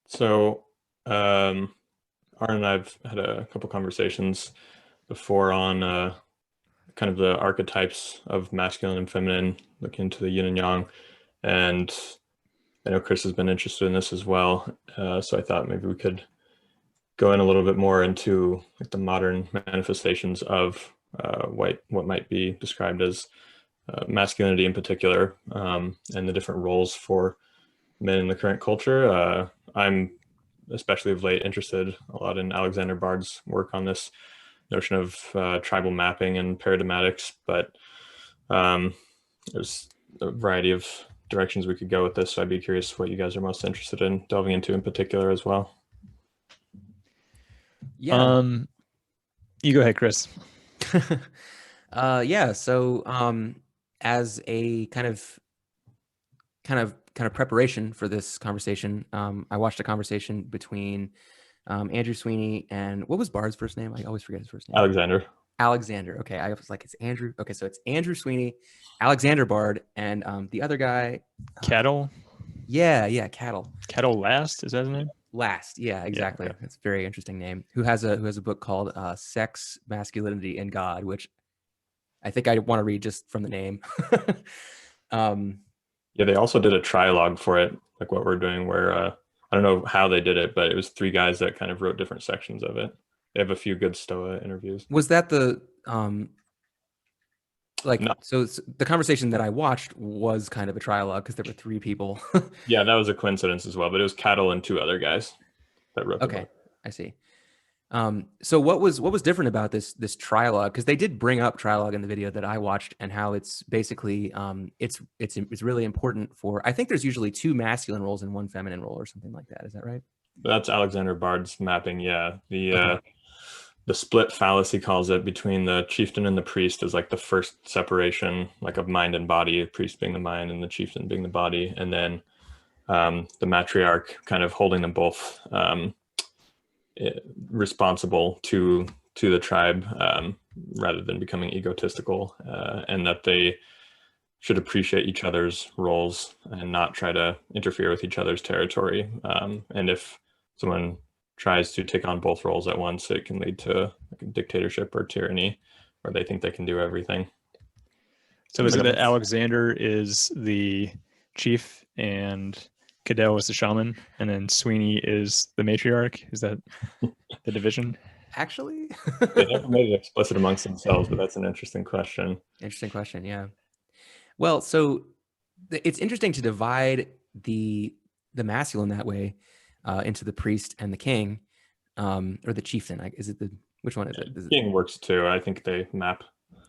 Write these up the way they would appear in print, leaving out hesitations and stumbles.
So, Arn and I've had a couple conversations before on kind of the archetypes of masculine and feminine, looking into the yin and yang. And I know Chris has been interested in this as well. So I thought maybe we could go in a little bit more into like the modern manifestations of what might be described as masculinity in particular, and the different roles for men in the current culture. I'm especially of late interested a lot in Alexander Bard's work on this notion of tribal mapping and paradigmatics, but there's a variety of directions we could go with this. So I'd be curious what you guys are most interested in delving into in particular as well. Yeah. You go ahead, Chris. Yeah. So, as a kind of preparation for this conversation, I watched a conversation between Andrew Sweeney and what was Bard's first name? I always forget his first name. Alexander. Okay. I was like, it's Andrew. Okay. So it's Andrew Sweeney, Alexander Bard, and the other guy. Cattle. Yeah. Cattle. Cattle Last. Is that his name? Last. Yeah, exactly. Yeah. It's a very interesting name. Who has a book called Sex, Masculinity, and God, which I think I want to read just from the name. Yeah, they also did a trialogue for it, like what we're doing, where I don't know how they did it, but it was three guys that kind of wrote different sections of it. They have a few good Stoa interviews. Was that the No. So the conversation that I watched was kind of a trialogue because there were three people. Yeah, that was a coincidence as well, but it was Cattle and two other guys that wrote the book. I see. So what was different about this trialogue? Because they did bring up trialogue in the video that I watched, and how it's basically it's really important for. I think there's usually two masculine roles and one feminine role, or something like that. Is that right? That's Alexander Bard's mapping. Yeah, the split phallus, he calls it, between the chieftain and the priest is like the first separation, like of mind and body. The priest being the mind and the chieftain being the body, and then the matriarch kind of holding them both responsible to the tribe, rather than becoming egotistical, and that they should appreciate each other's roles and not try to interfere with each other's territory. And if someone tries to take on both roles at once, it can lead to like a dictatorship or tyranny, where they think they can do everything. So is it that Alexander is the chief and Cadell is the shaman, and then Sweeney is the matriarch? Is that the division? Actually, they never made it explicit amongst themselves, but that's an interesting question. Interesting question, yeah. Well, so it's interesting to divide the masculine that way into the priest and the king, or the chieftain. Is it which one is it? Is king works too. I think they map.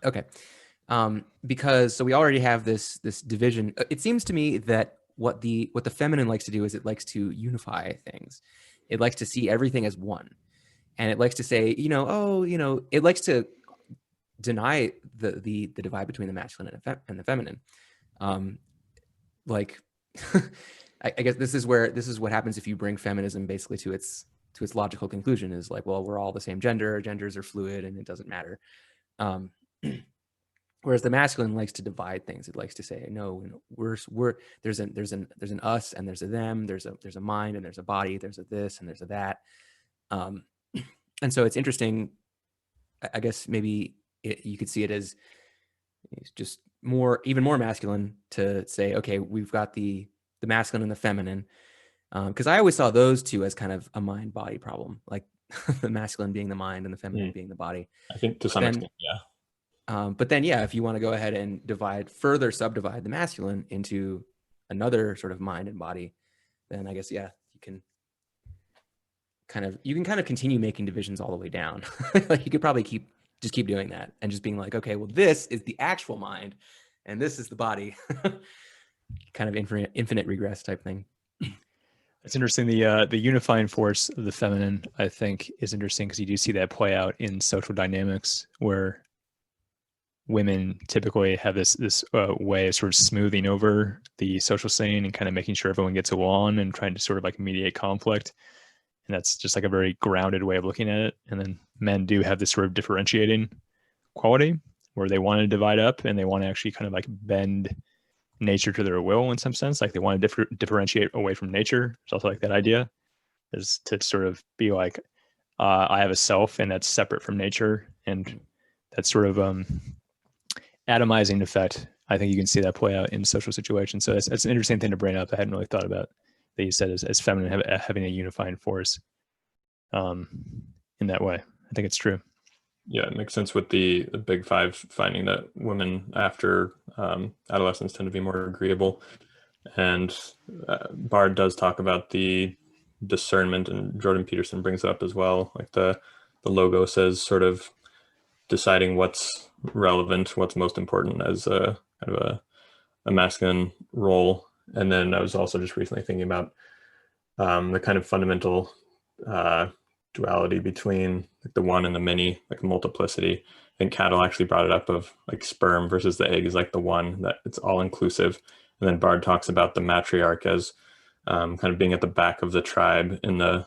Okay, because so we already have this division. It seems to me that what the feminine likes to do is it likes to unify things. It likes to see everything as one, and it likes to say, it likes to deny the divide between the masculine and the feminine. I guess this is what happens if you bring feminism basically to its logical conclusion, is like, well, we're all the same gender, genders are fluid, and it doesn't matter. Whereas the masculine likes to divide things. It likes to say, no, there's an us and there's a them, there's a mind and there's a body, there's a this and there's a that. And so it's interesting. I guess maybe you could see it as just even more masculine to say, okay, we've got the masculine and the feminine. Because I always saw those two as kind of a mind-body problem, like the masculine being the mind and the feminine being the body. I think to some extent, yeah. But then, yeah, if you want to go ahead and further subdivide the masculine into another sort of mind and body, then I guess, yeah, you can kind of continue making divisions all the way down. Like you could probably keep doing that and just being like, okay, well, this is the actual mind and this is the body. Kind of infinite regress type thing. It's interesting. The unifying force of the feminine, I think, is interesting because you do see that play out in social dynamics where women typically have this way of sort of smoothing over the social scene and kind of making sure everyone gets along and trying to sort of like mediate conflict. And that's just like a very grounded way of looking at it. And then men do have this sort of differentiating quality where they want to divide up and they want to actually kind of like bend nature to their will in some sense. Like they want to differentiate away from nature. It's also like that idea. is to sort of be like, I have a self and that's separate from nature, and that sort of atomizing effect. I think you can see that play out in social situations. So that's an interesting thing to bring up. I hadn't really thought about that you said as feminine having a unifying force in that way. I think it's true. Yeah, it makes sense with the big five finding that women after adolescence tend to be more agreeable. And Bard does talk about the discernment, and Jordan Peterson brings it up as well. Like the logo says sort of deciding what's relevant, what's most important as a kind of a masculine role. And then I was also just recently thinking about the kind of fundamental duality between like the one and the many, like multiplicity. I think Cattle actually brought it up of like sperm versus the egg is like the one, that it's all inclusive. And then Bard talks about the matriarch as kind of being at the back of the tribe in the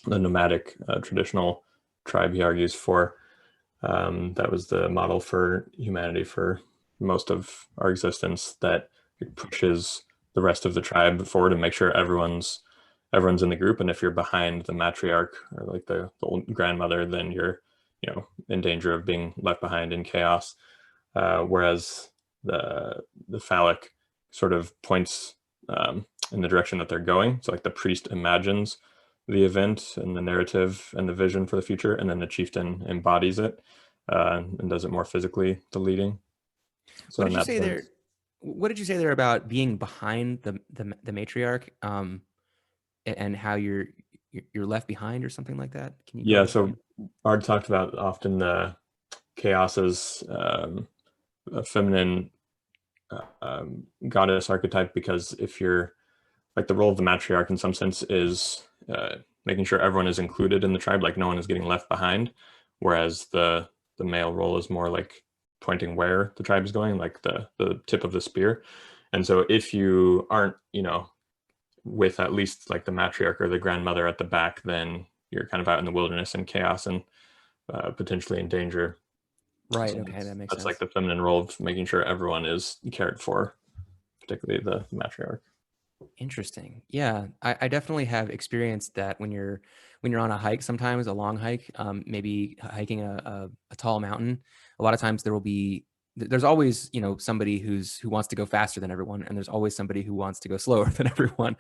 nomadic traditional tribe he argues for. That was the model for humanity for most of our existence, that it pushes the rest of the tribe forward and make sure everyone's in the group. And if you're behind the matriarch or like the old grandmother, then you're, in danger of being left behind in chaos. Whereas the phallic sort of points in the direction that they're going. So like the priest imagines the event and the narrative and the vision for the future, and then the chieftain embodies it and does it more physically, the leading. So what did you say there? What did you say there about being behind the matriarch, and how you're left behind or something like that? Can you? Yeah. So Bard talked about often the chaos as a feminine goddess archetype, because if you're like, the role of the matriarch in some sense is making sure everyone is included in the tribe, like no one is getting left behind, whereas the male role is more like pointing where the tribe is going, like the tip of the spear. And so if you aren't, with at least like the matriarch or the grandmother at the back, then you're kind of out in the wilderness in chaos and potentially in danger. Right. So okay, that makes that's sense. like the feminine role of making sure everyone is cared for, particularly the matriarch. Interesting. Yeah, I definitely have experienced that when you're on a hike, sometimes a long hike, maybe hiking a tall mountain. A lot of times there's always, somebody who wants to go faster than everyone, and there's always somebody who wants to go slower than everyone.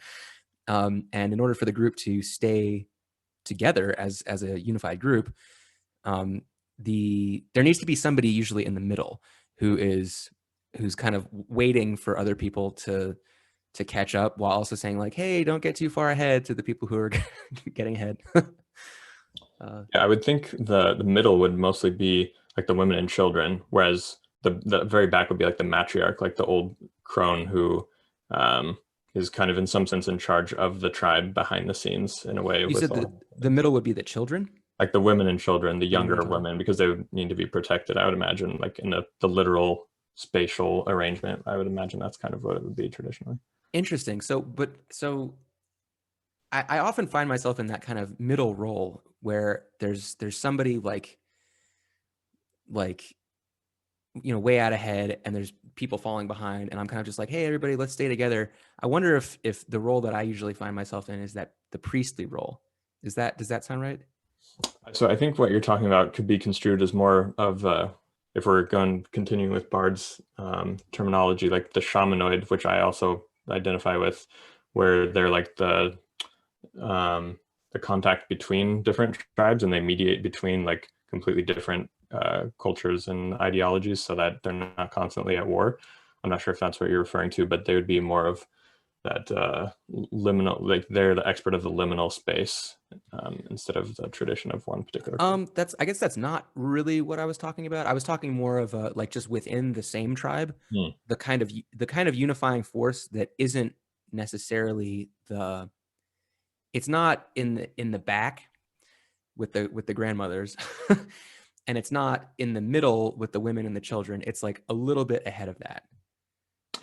And in order for the group to stay together as a unified group, there needs to be somebody usually in the middle who's kind of waiting for other people to catch up, while also saying like, hey, don't get too far ahead to the people who are getting ahead. Yeah, I would think the middle would mostly be like the women and children, whereas the very back would be like the matriarch, like the old crone who is kind of in some sense in charge of the tribe behind the scenes in a way. You said the middle would be the children? Like the women and children, the younger children. women, because they would need to be protected, I would imagine, like in the literal spatial arrangement. I would imagine that's kind of what it would be traditionally. Interesting. So I often find myself in that kind of middle role where there's somebody like way out ahead, and there's people falling behind, and I'm kind of just like, hey, everybody, let's stay together. I wonder if the role that I usually find myself in is that the priestly role. Does that sound right? So I think what you're talking about could be construed as more of if we're continuing with Bard's terminology, like the shamanoid, which I also identify with, where they're like the contact between different tribes, and they mediate between like completely different cultures and ideologies, so that they're not constantly at war. I'm not sure if that's what you're referring to, but they would be more of that liminal, like they're the expert of the liminal space instead of the tradition of one particular. I guess that's not really what I was talking about. I was talking more of like just within the same tribe, the kind of unifying force that isn't necessarily it's not in the back with the grandmothers, and it's not in the middle with the women and the children. It's like a little bit ahead of that.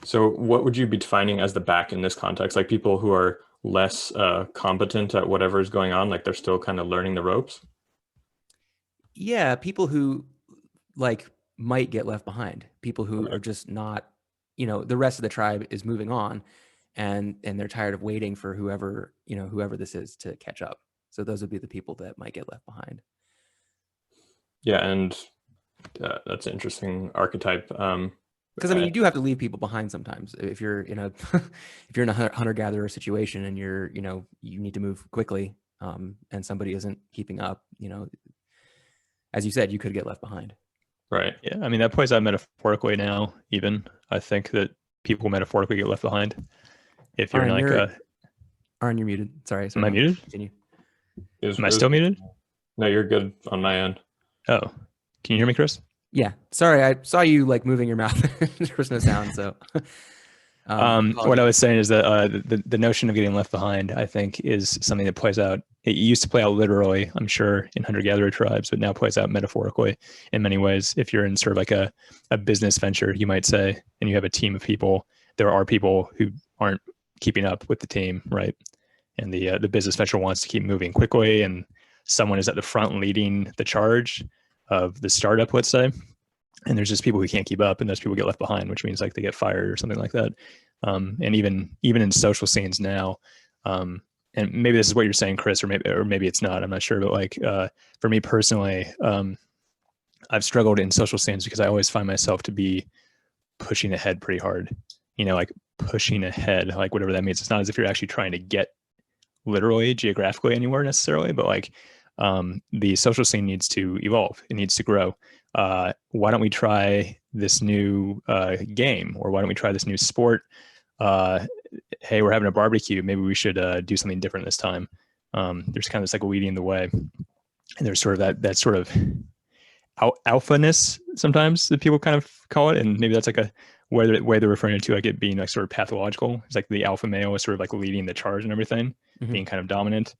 So what would you be defining as the back in this context? Like people who are less competent at whatever is going on, like they're still kind of learning the ropes? Yeah, people who like might get left behind, people who are just not, the rest of the tribe is moving on, and they're tired of waiting for whoever this is to catch up. So those would be the people that might get left behind. Yeah, and that's an interesting archetype. Because I mean, you do have to leave people behind sometimes. If you're in a hunter-gatherer situation and you need to move quickly, and somebody isn't keeping up, as you said, you could get left behind. Right. Yeah, I mean, that plays out metaphorically now. Even I think that people metaphorically get left behind. If you're Arran, Arran, you're muted. Sorry. Am I muted? Continue. Am I still muted? No, you're good on my end. Oh, can you hear me, Chris? Yeah. Sorry, I saw you like moving your mouth. There was no sound, so. What I was saying is that the notion of getting left behind, I think, is something that plays out. It used to play out literally, I'm sure, in hunter-gatherer tribes, but now plays out metaphorically in many ways. If you're in sort of like a business venture, you might say, and you have a team of people, there are people who aren't keeping up with the team, right? And the business venture wants to keep moving quickly, and someone is at the front leading the charge of the startup, let's say. And there's just people who can't keep up, and those people get left behind, which means like they get fired or something like that. And even in social scenes now, and maybe this is what you're saying, Chris, or maybe it's not, I'm not sure. But like, for me personally, I've struggled in social scenes because I always find myself to be pushing ahead pretty hard, like pushing ahead, like whatever that means. It's not as if you're actually trying to get literally geographically anywhere necessarily, but like, the social scene needs to evolve. It needs to grow. Why don't we try this new game, or why don't we try this new sport? Hey, we're having a barbecue. Maybe we should do something different this time. There's kind of this like leading the way, and there's sort of that sort of alphaness sometimes that people kind of call it, and maybe that's like a way they're referring to like it being like sort of pathological. It's like the alpha male is sort of like leading the charge and everything, being kind of dominant.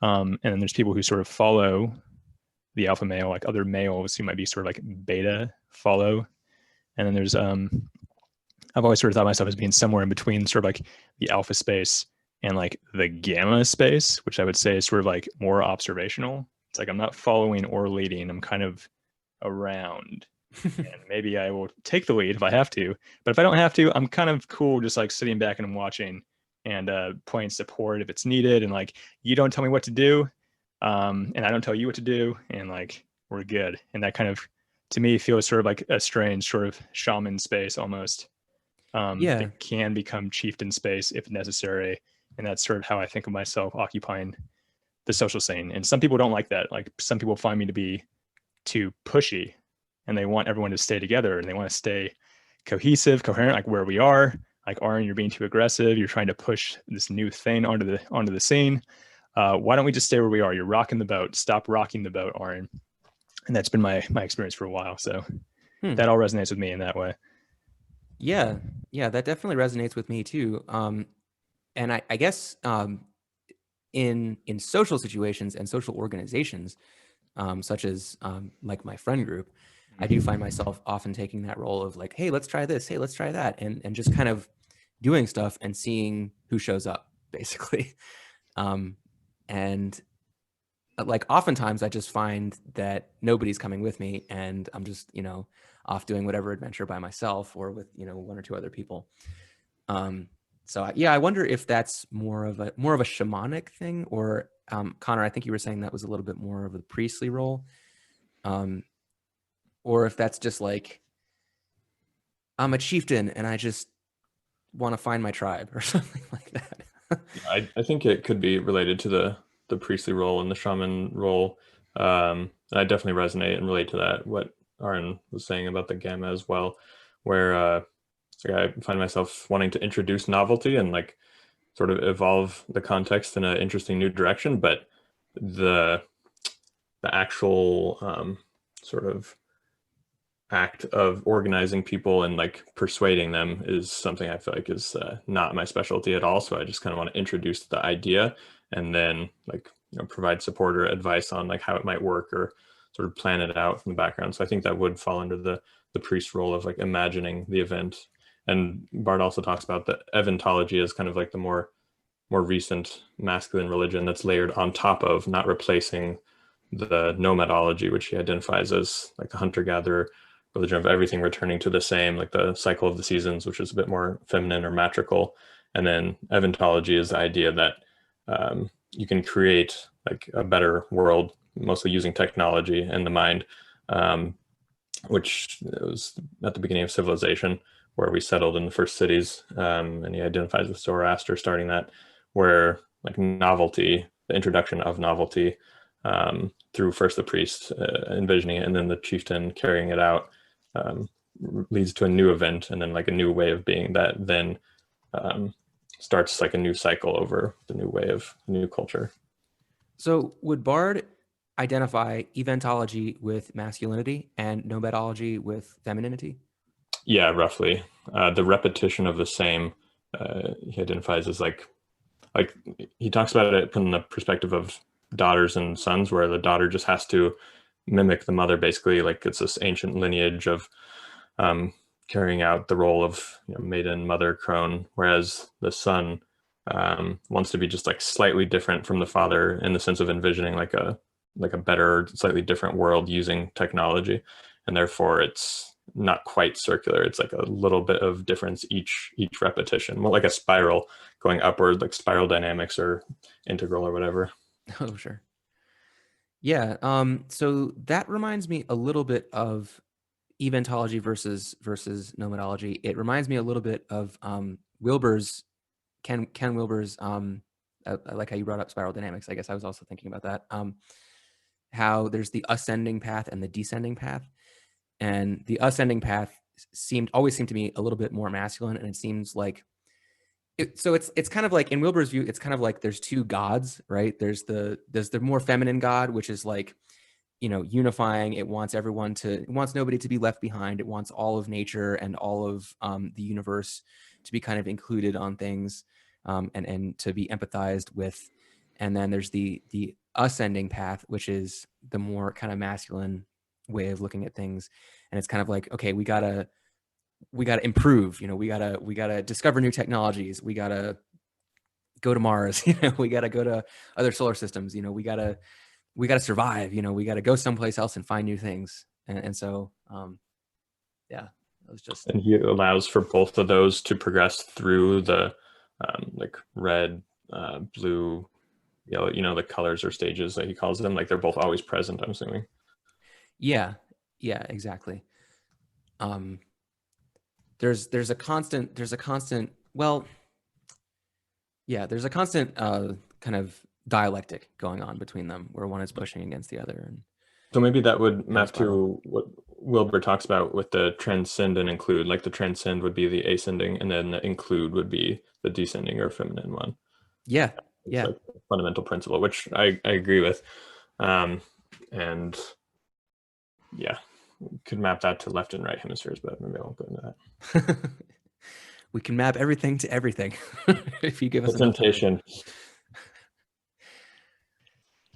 And then there's people who sort of follow the alpha male, like other males who might be sort of like beta follow. And then there's, I've always sort of thought myself as being somewhere in between sort of like the alpha space and like the gamma space, which I would say is sort of like more observational. It's like, I'm not following or leading. I'm kind of around and maybe I will take the lead if I have to, but if I don't have to, I'm kind of cool just like sitting back and watching and playing support if it's needed. And like, you don't tell me what to do. And I don't tell you what to do, and like, we're good. And that kind of, to me, feels sort of like a strange sort of shaman space almost. That can become chieftain space if necessary. And that's sort of how I think of myself occupying the social scene. And some people don't like that. Like, some people find me to be too pushy, and they want everyone to stay together, and they want to stay cohesive, coherent, like where we are. Like, Arran, you're being too aggressive. You're trying to push this new thing onto the scene. Why don't we just stay where we are? You're rocking the boat. Stop rocking the boat, Arran. And that's been my experience for a while. So that all resonates with me in that way. Yeah, that definitely resonates with me too. And I guess in social situations and social organizations, such as like my friend group, I do find myself often taking that role of like, hey, let's try this. Hey, let's try that. And just kind of doing stuff and seeing who shows up, basically. And like oftentimes I just find that nobody's coming with me, and I'm just, off doing whatever adventure by myself or with, one or two other people. So I wonder if that's more of a shamanic thing, or Connor, I think you were saying that was a little bit more of a priestly role. Or if that's just like, I'm a chieftain and I just want to find my tribe or something like that. I think it could be related to the priestly role and the shaman role. And I definitely resonate and relate to that, what Arran was saying about the gamma as well, where I find myself wanting to introduce novelty and like sort of evolve the context in an interesting new direction, but the actual sort of act of organizing people and like persuading them is something I feel like is not my specialty at all. So I just kind of want to introduce the idea and then like, provide support or advice on like how it might work, or sort of plan it out from the background. So I think that would fall under the priest role of like imagining the event. And Bart also talks about the Eventology as kind of like the more recent masculine religion that's layered on top of, not replacing, the Nomadology, which he identifies as like the hunter-gatherer religion of everything returning to the same, like the cycle of the seasons, which is a bit more feminine or matrical. And then Eventology is the idea that you can create like a better world, mostly using technology and the mind, which was at the beginning of civilization, where we settled in the first cities. And he identifies with Zoroaster starting that, where like novelty, the introduction of novelty, through first the priest envisioning it, and then the chieftain carrying it out, leads to a new event, and then like a new way of being that then starts like a new cycle over the new way of new culture. So would Bard identify eventology with masculinity and nomadology with femininity? Yeah, roughly. The repetition of the same, he identifies as like he talks about it from the perspective of daughters and sons, where the daughter just has to mimic the mother, basically. Like it's this ancient lineage of carrying out the role of maiden, mother, crone, whereas the son wants to be just like slightly different from the father in the sense of envisioning like a better, slightly different world using technology, and therefore it's not quite circular. It's like a little bit of difference each repetition, more like a spiral going upward, like spiral dynamics or integral or whatever. Oh, sure. Yeah. So that reminds me a little bit of eventology versus nomadology. It reminds me a little bit of Wilber's Ken Wilber's. I like how you brought up spiral dynamics. I guess I was also thinking about that. How there's the ascending path and the descending path, and the ascending path always seemed to me a little bit more masculine, and it seems like it's kind of like in Wilber's view, it's kind of like there's two gods, right? There's the more feminine god, which is like, unifying. It wants nobody to be left behind. It wants all of nature and all of the universe to be kind of included on things, and to be empathized with. And then there's the ascending path, which is the more kind of masculine way of looking at things. And it's kind of like, okay, we gotta improve, we gotta discover new technologies. We gotta go to Mars, we gotta go to other solar systems, we gotta survive, we gotta go someplace else and find new things. And so, yeah, it was just. And he allows for both of those to progress through the like red, blue, yellow, the colors or stages that he calls them. Like they're both always present, I'm assuming. Yeah, exactly. There's a constant well, yeah, there's a constant kind of dialectic going on between them, where one is pushing against the other. And so maybe that would map to what Wilber talks about with the transcend and include. Like the transcend would be the ascending, and then the include would be the descending or feminine one. Yeah, it's like a fundamental principle, which I agree with. And yeah, could map that to left and right hemispheres, but maybe I won't go into that. We can map everything to everything if you give us a temptation.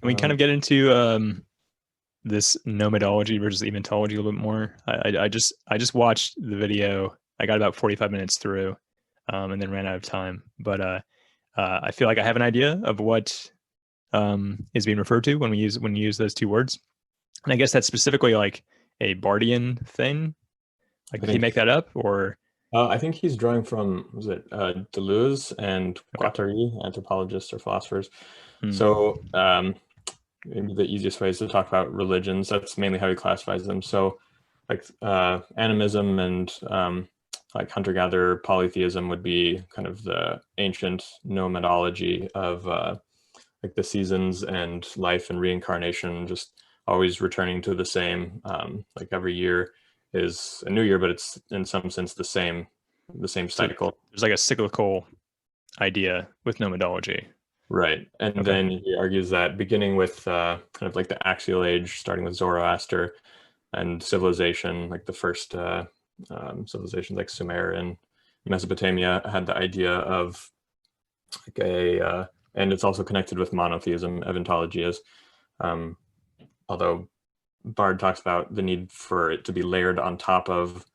Can we kind of get into this nomadology versus eventology a little bit more? I just watched the video. I got about 45 minutes through, and then ran out of time. But I feel like I have an idea of what is being referred to when we use those two words. And I guess that's specifically like a Bardian thing. Like, did he make that up, or? I think he's drawing from, was it Deleuze and Guattari, anthropologists or philosophers. So maybe the easiest way is to talk about religions. That's mainly how he classifies them. So like animism and like hunter-gatherer polytheism would be kind of the ancient nomadology of like the seasons and life and reincarnation, just always returning to the same. Like every year is a new year, but it's in some sense the same cycle. So there's like a cyclical idea with nomadology. Right. And then he argues that beginning with kind of like the axial age, starting with Zoroaster and civilization, like the first civilizations like Sumer and Mesopotamia had the idea of like and it's also connected with monotheism, Eventology is, although Bard talks about the need for it to be layered on top of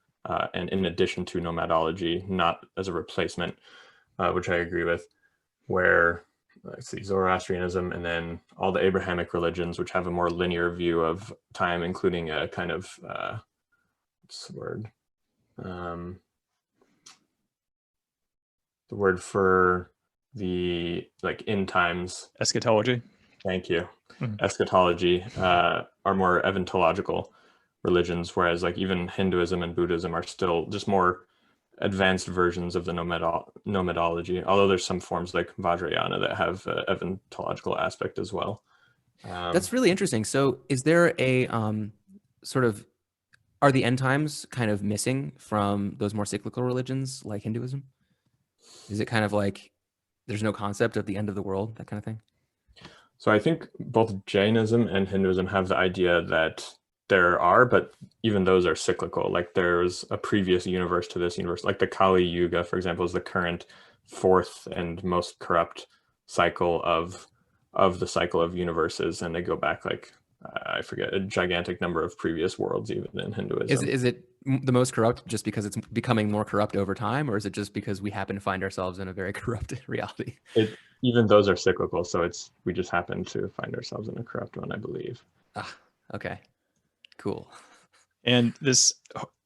and in addition to nomadology, not as a replacement, which I agree with, where let's see, Zoroastrianism and then all the Abrahamic religions, which have a more linear view of time, including a kind of what's the word? the word for the like end times. Eschatology. Thank you. Mhm. Eschatology are more eventological religions, whereas like even Hinduism and Buddhism are still just more advanced versions of the nomadology, although there's some forms like Vajrayana that have eventological aspect as well. That's really interesting. So is there a sort of, are the end times kind of missing from those more cyclical religions like Hinduism? Is it kind of like there's no concept of the end of the world, that kind of thing? So I think both Jainism and Hinduism have the idea that there are, but even those are cyclical. Like there's a previous universe to this universe. Like the Kali Yuga, for example, is the current fourth and most corrupt cycle of the cycle of universes, and they go back like I forget a gigantic number of previous worlds, even in Hinduism. Is it the most corrupt just because it's becoming more corrupt over time, or is it just because we happen to find ourselves in a very corrupted reality? Even those are cyclical, so we just happen to find ourselves in a corrupt one, I believe. Ah, okay, cool. And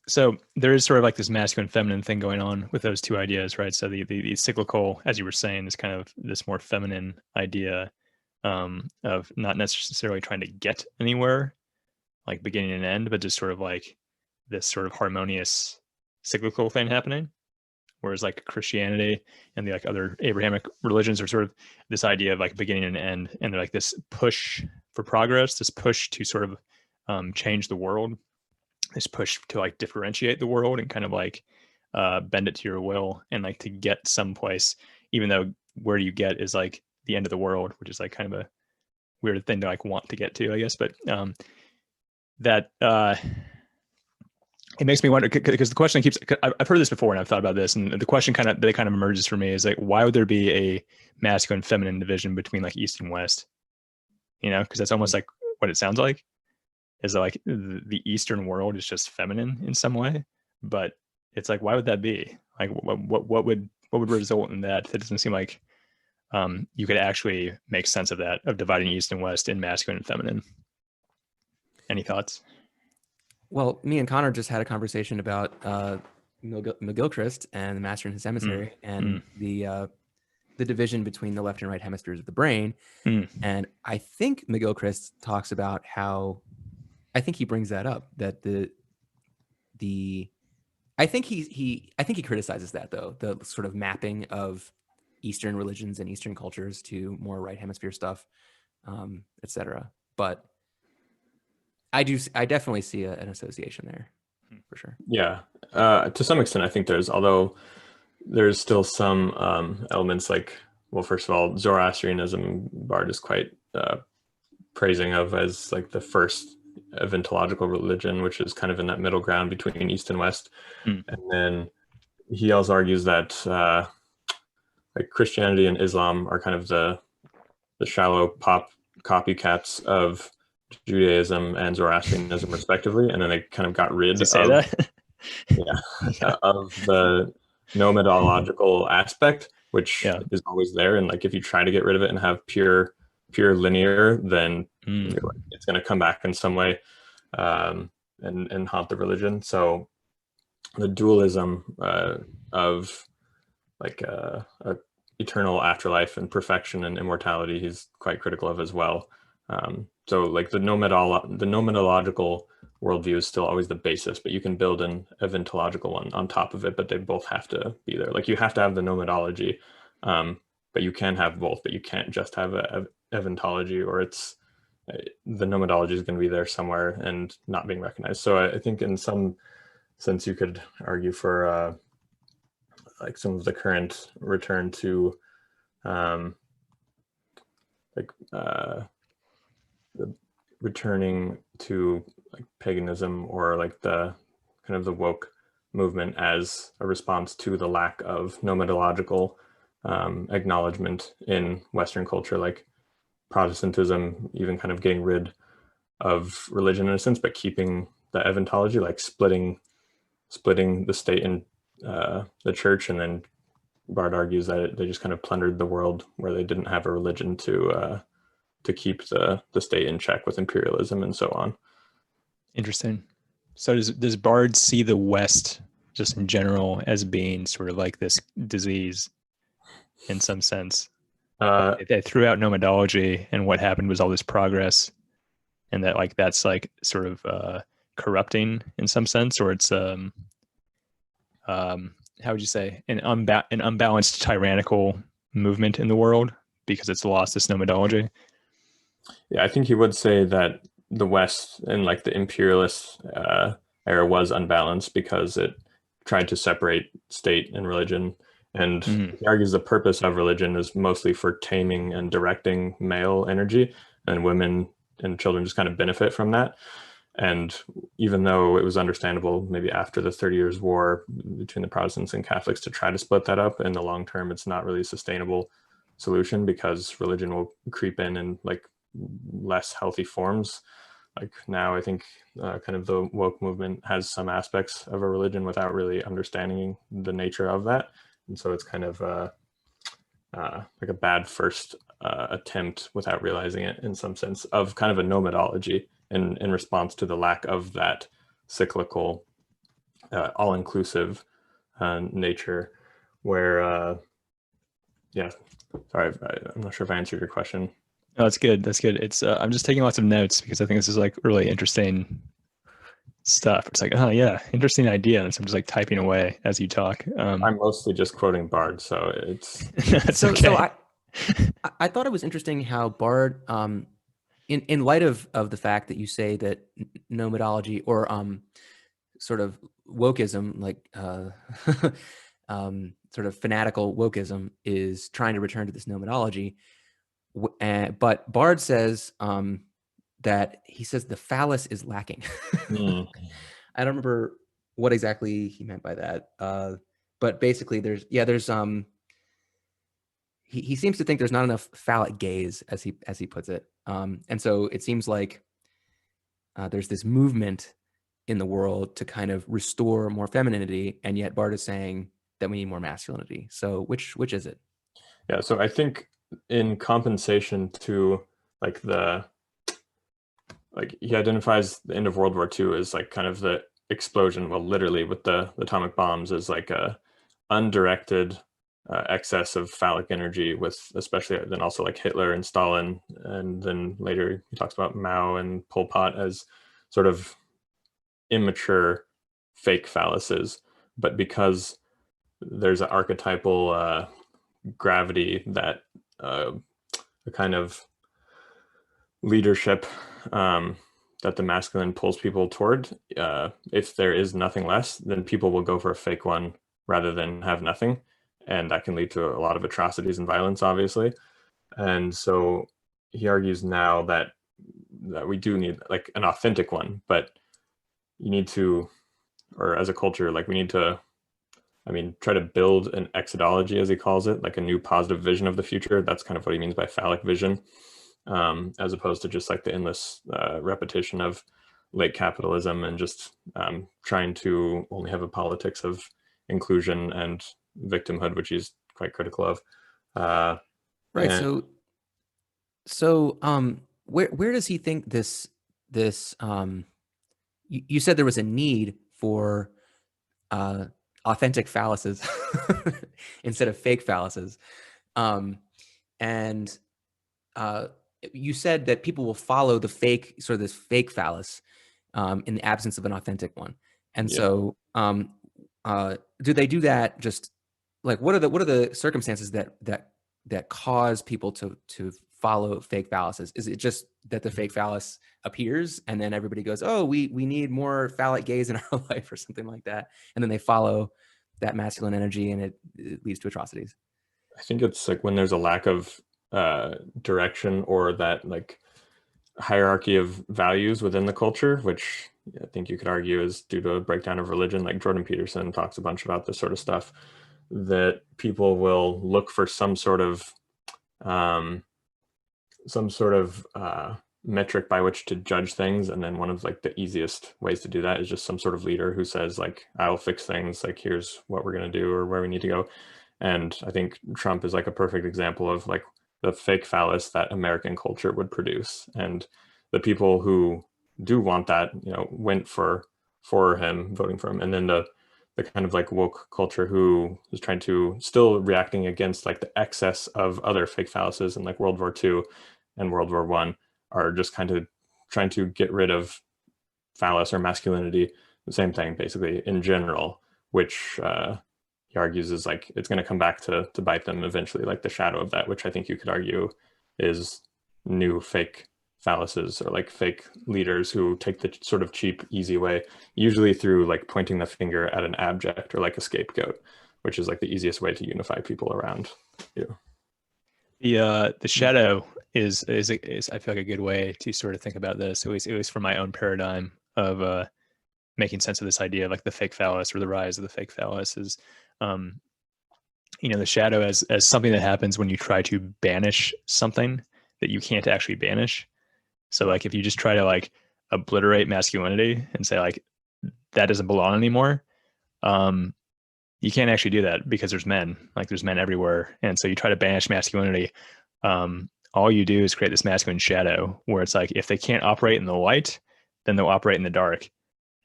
so there is sort of like this masculine feminine thing going on with those two ideas, right? So the cyclical, as you were saying, is kind of this more feminine idea of not necessarily trying to get anywhere, like beginning and end, but just sort of like this sort of harmonious cyclical thing happening. Whereas like Christianity and the like other Abrahamic religions are sort of this idea of like beginning and end, and they're like this push for progress, this push to sort of change the world, this push to like differentiate the world and kind of like bend it to your will and like to get someplace, even though where you get is like the end of the world, which is like kind of a weird thing to like want to get to, I guess. But that it makes me wonder, because the question keeps, I've heard this before and I've thought about this, and the question kind of emerges for me is like, why would there be a masculine feminine division between like East and West? You know, because that's almost like what it sounds like, is like the Eastern world is just feminine in some way, but it's like, why would that be? Like, what would result in that? It doesn't seem like you could actually make sense of that, of dividing East and West in masculine and feminine. Any thoughts? Well, me and Connor just had a conversation about McGilchrist and the Master and His Emissary and the division between the left and right hemispheres of the brain. And I think McGilchrist talks about how, I think he brings that up, that I think he criticizes that, though, the sort of mapping of Eastern religions and Eastern cultures to more right hemisphere stuff, etc. But I definitely see an association there, for sure. Yeah, to some extent, I think although there's still some elements like, well, first of all, Zoroastrianism, Bard is quite praising of as like the first eventological religion, which is kind of in that middle ground between East and West. And then he also argues that like Christianity and Islam are kind of the shallow copycats of Judaism and Zoroastrianism respectively, and then they kind of got rid of of the nomadological aspect, which is always there, and like if you try to get rid of it and have pure linear, then it's going to come back in some way and haunt the religion. So the dualism of like a eternal afterlife and perfection and immortality, he's quite critical of as well. So like the nomadological worldview is still always the basis, but you can build an eventological one on top of it, but they both have to be there. Like you have to have the nomadology, but you can have both, but you can't just have a eventology, or the nomadology is going to be there somewhere and not being recognized. So I think in some sense you could argue for like some of the current return to returning to like paganism, or like the kind of the woke movement as a response to the lack of nomadological acknowledgement in Western culture, like Protestantism even kind of getting rid of religion in a sense, but keeping the eventology, like splitting the state and the church. And then Bard argues that they just kind of plundered the world where they didn't have a religion to keep the state in check with imperialism and so on. Interesting. So does Bard see the West just in general as being sort of like this disease in some sense. Uh, They threw out nomadology, and what happened was all this progress, and that like that's like sort of corrupting in some sense, or it's how would you say, an unbalanced tyrannical movement in the world because it's lost this nomadology. yeah, I think he would say that the West and like the imperialist era was unbalanced because it tried to separate state and religion. And he argues the purpose of religion is mostly for taming and directing male energy, and women and children just kind of benefit from that. And even though it was understandable, maybe after the 30 Years' War between the Protestants and Catholics, to try to split that up, in the long term, it's not really a sustainable solution because religion will creep in like less healthy forms. Like now, I think kind of the woke movement has some aspects of a religion without really understanding the nature of that. And so it's kind of like a bad first attempt without realizing it in some sense of kind of a nomadology in response to the lack of that cyclical, all-inclusive nature where, yeah, sorry, I'm not sure if I answered your question. Oh, that's good. That's good. It's I'm just taking lots of notes because I think this is like really interesting stuff. It's like, oh yeah, interesting idea. And so I'm just like typing away as you talk. I'm mostly just quoting Bard, so it's that's okay. So I thought it was interesting how Bard, in light of the fact that you say that nomadology or sort of wokeism, like sort of fanatical wokeism, is trying to return to this nomadology. But Bard says that he says the phallus is lacking. I don't remember what exactly he meant by that. But basically there's he seems to think there's not enough phallic gaze, as he puts it. And so it seems like there's this movement in the world to kind of restore more femininity, and yet Bard is saying that we need more masculinity. So which is it? Yeah, so I think in compensation to like he identifies the end of World War II as like kind of the explosion, well, literally with the atomic bombs, as like a undirected excess of phallic energy, with especially then also like Hitler and Stalin, and then later he talks about Mao and Pol Pot as sort of immature fake phalluses. But because there's an archetypal gravity that a kind of leadership that the masculine pulls people toward, if there is nothing less, then people will go for a fake one rather than have nothing, and that can lead to a lot of atrocities and violence, obviously. And so he argues now that we do need like an authentic one, but you need to, or as a culture, like we need to, I mean, try to build an exodology, as he calls it, like a new positive vision of the future. That's kind of what he means by phallic vision, as opposed to just like the endless repetition of late capitalism and just trying to only have a politics of inclusion and victimhood, which he's quite critical of. Right. And So where does he think this you said there was a need for authentic phalluses instead of fake phalluses, and you said that people will follow the fake, sort of this fake phallus, in the absence of an authentic one. And yeah. so do they do that just like what are the circumstances that cause people to follow fake phalluses? Is it just that the fake phallus appears and then everybody goes, oh, we need more phallic gaze in our life or something like that, and then they follow that masculine energy and it leads to atrocities? I think it's like when there's a lack of direction, or that like hierarchy of values within the culture, which I think you could argue is due to a breakdown of religion. Like Jordan Peterson talks a bunch about this sort of stuff, that people will look for some sort of metric by which to judge things, and then one of like the easiest ways to do that is just some sort of leader who says like, I'll fix things, like here's what we're going to do or where we need to go. And I think Trump is like a perfect example of like the fake phallus that American culture would produce, and the people who do want that, went for him, voting for him. And then the the kind of like woke culture who is trying to still reacting against like the excess of other fake phalluses in like World War II and World War I are just kind of trying to get rid of phallus or masculinity, the same thing basically in general, which he argues is like it's going to come back to bite them eventually, like the shadow of that, which I think you could argue is new fake phalluses or like fake leaders who take the sort of cheap, easy way, usually through like pointing the finger at an abject or like a scapegoat, which is like the easiest way to unify people around you. The shadow is I feel like a good way to sort of think about this. It was from my own paradigm of making sense of this idea of like the fake phallus or the rise of the fake phallus is, the shadow as something that happens when you try to banish something that you can't actually banish. So like if you just try to like obliterate masculinity and say like that doesn't belong anymore, you can't actually do that because there's men everywhere. And so you try to banish masculinity. All you do is create this masculine shadow where it's like if they can't operate in the light, then they'll operate in the dark.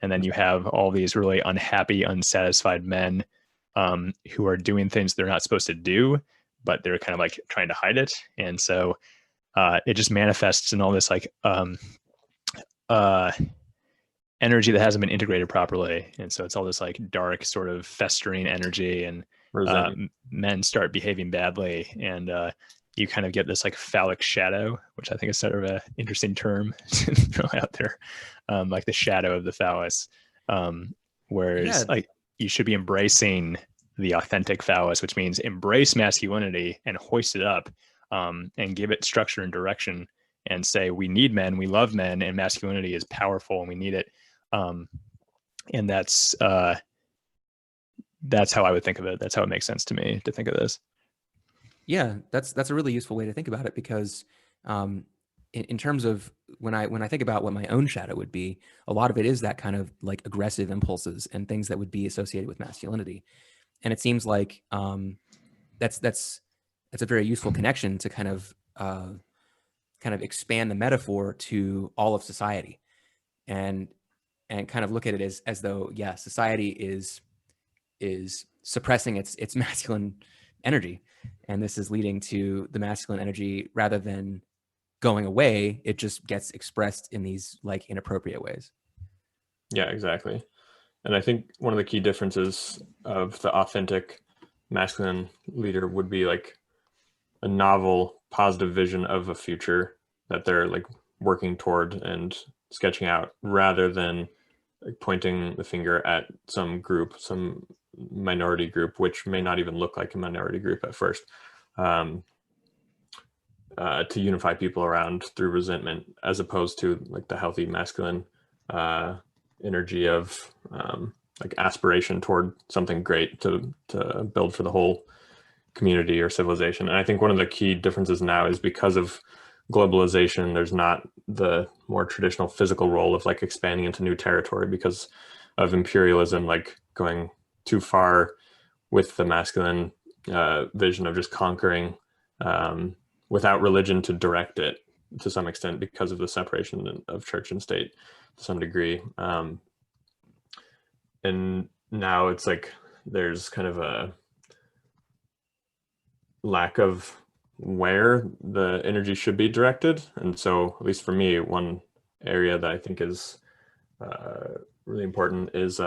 And then you have all these really unhappy, unsatisfied men who are doing things they're not supposed to do, but they're kind of like trying to hide it. And so it just manifests in all this like energy that hasn't been integrated properly. And so it's all this like dark sort of festering energy, and men start behaving badly. And you kind of get this like phallic shadow, which I think is sort of an interesting term to throw out there, like the shadow of the phallus. Whereas like you should be embracing the authentic phallus, which means embrace masculinity and hoist it up, and give it structure and direction, and say we need men, we love men, and masculinity is powerful and we need it. And that's how I would think of it. That's how it makes sense to me to think of this. Yeah, that's a really useful way to think about it, because in terms of when I think about what my own shadow would be, a lot of it is that kind of like aggressive impulses and things that would be associated with masculinity. And it seems like that's a very useful connection to kind of expand the metaphor to all of society, and kind of look at it as though, yeah, society is suppressing its masculine energy, and this is leading to the masculine energy, rather than going away, it just gets expressed in these like inappropriate ways. Yeah, exactly. And I think one of the key differences of the authentic masculine leader would be like a novel, positive vision of a future that they're like working toward and sketching out, rather than like pointing the finger at some group, some minority group, which may not even look like a minority group at first, to unify people around through resentment, as opposed to like the healthy masculine energy of like aspiration toward something great to build for the whole community or civilization. And I think one of the key differences now is because of globalization, there's not the more traditional physical role of like expanding into new territory because of imperialism, like going too far with the masculine vision of just conquering without religion to direct it to some extent, because of the separation of church and state to some degree. And now it's like there's kind of a lack of where the energy should be directed. And so, at least for me, one area that I think is really important is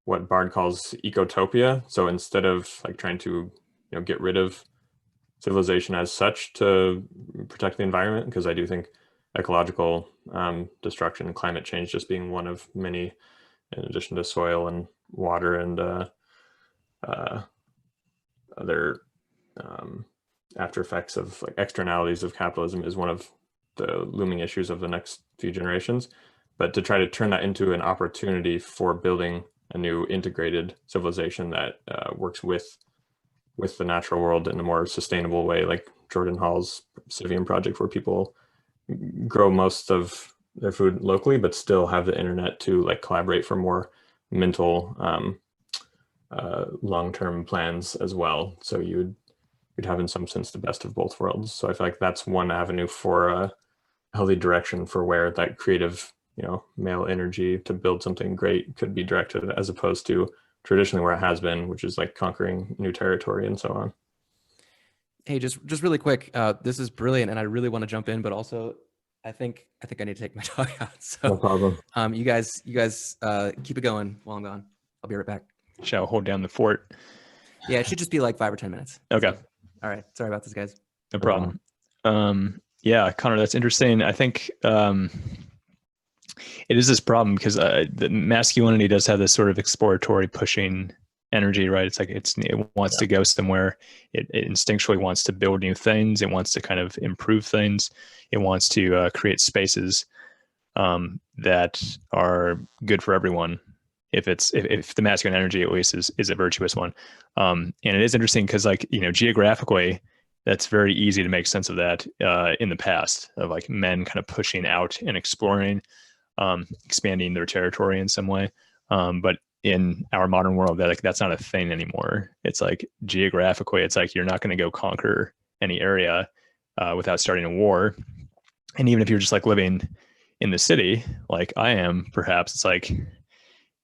what Bard calls ecotopia. So instead of like trying to get rid of civilization as such to protect the environment, because I do think ecological destruction and climate change just being one of many, in addition to soil and water and other after effects of like externalities of capitalism, is one of the looming issues of the next few generations. But to try to turn that into an opportunity for building a new integrated civilization that works with the natural world in a more sustainable way, like Jordan Hall's Civium Project, where people grow most of their food locally, but still have the internet to like collaborate for more mental long-term plans as well. So you'd have in some sense the best of both worlds. So I feel like that's one avenue for a healthy direction for where that creative male energy to build something great could be directed, as opposed to traditionally where it has been, which is like conquering new territory and so on. Hey, just really quick. This is brilliant, and I really want to jump in, but also I think I need to take my dog out. So No problem. you guys keep it going while I'm gone. I'll be right back. Shall hold down the fort? Yeah, it should just be like 5 or 10 minutes. Okay. So, all right. Sorry about this, guys. No problem. Yeah, Connor, that's interesting. I think it is this problem because the masculinity does have this sort of exploratory pushing energy, right? It's like it wants to go somewhere. It instinctually wants to build new things. It wants to kind of improve things. It wants to create spaces that are good for everyone. If the masculine energy at least is a virtuous one. And it is interesting because geographically, that's very easy to make sense of that in the past, of like men kind of pushing out and exploring, expanding their territory in some way. But in our modern world, that's not a thing anymore. It's like geographically, it's like you're not going to go conquer any area without starting a war. And even if you're just like living in the city, like I am, perhaps, it's like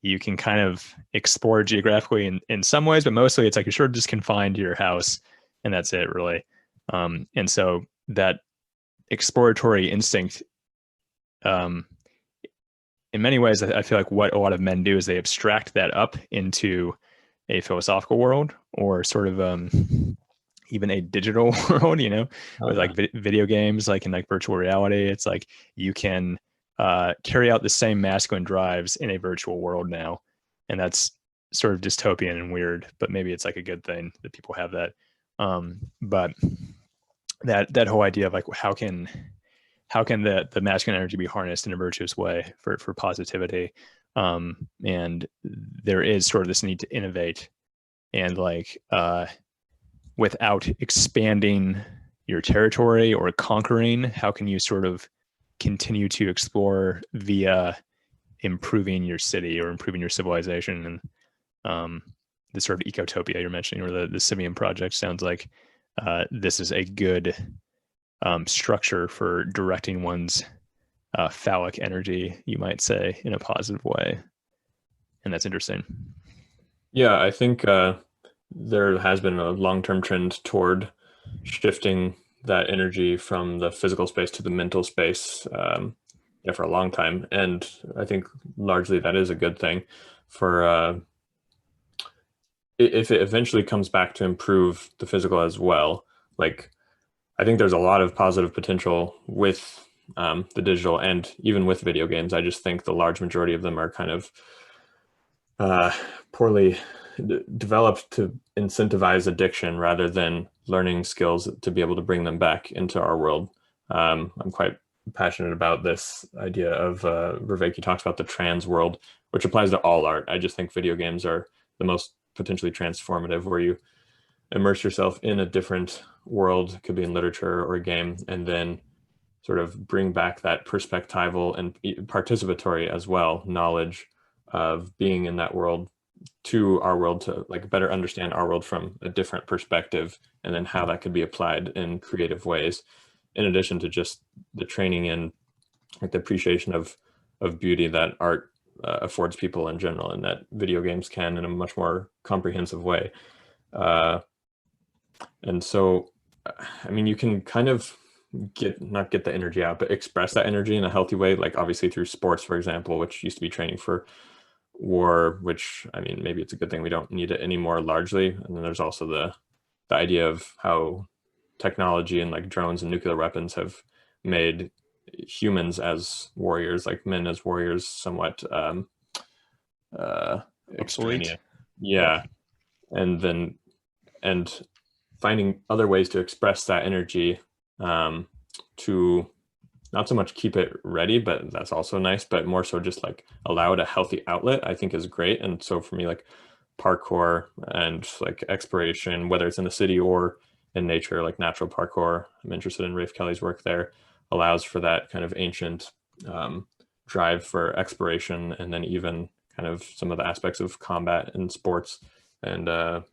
you can kind of explore geographically in some ways, but mostly it's like you're sort of just confined to your house, and that's it, really. And so that exploratory instinct, in many ways, I feel like what a lot of men do is they abstract that up into a philosophical world, or sort of even a digital world, with like video games, like in like virtual reality. It's like you can carry out the same masculine drives in a virtual world now. And that's sort of dystopian and weird, but maybe it's like a good thing that people have that. But that whole idea of like, how can the masculine energy be harnessed in a virtuous way for positivity? And there is sort of this need to innovate, and like without expanding your territory or conquering, how can you sort of continue to explore via improving your city or improving your civilization? And the sort of ecotopia you're mentioning, or the Civium Project, sounds like this is a good structure for directing one's phallic energy, you might say, in a positive way. And that's interesting. Yeah, I think there has been a long-term trend toward shifting that energy from the physical space to the mental space for a long time. And I think largely that is a good thing for if it eventually comes back to improve the physical as well. Like, I think there's a lot of positive potential with the digital, and even with video games. I just think the large majority of them are kind of poorly developed to incentivize addiction rather than learning skills to be able to bring them back into our world. I'm quite passionate about this idea of Vervaeke talks about the trans world, which applies to all art. I just think video games are the most potentially transformative, where you immerse yourself in a different world, could be in literature or a game, and then sort of bring back that perspectival and participatory as well knowledge of being in that world to our world, to like better understand our world from a different perspective, and then how that could be applied in creative ways, in addition to just the training and like the appreciation of beauty that art affords people in general, and that video games can in a much more comprehensive way. And so, I mean, you can kind of not get the energy out, but express that energy in a healthy way, like obviously through sports, for example, which used to be training for war, which, I mean, maybe it's a good thing we don't need it anymore largely. And then there's also the idea of how technology and like drones and nuclear weapons have made humans as warriors, like men as warriors, somewhat extraneous. Yeah. And finding other ways to express that energy, to not so much keep it ready, but that's also nice, but more so just like allow it a healthy outlet, I think is great. And so for me, like parkour and like exploration, whether it's in the city or in nature, like natural parkour, I'm interested in Rafe Kelly's work there, allows for that kind of ancient drive for exploration, and then even kind of some of the aspects of combat and sports and the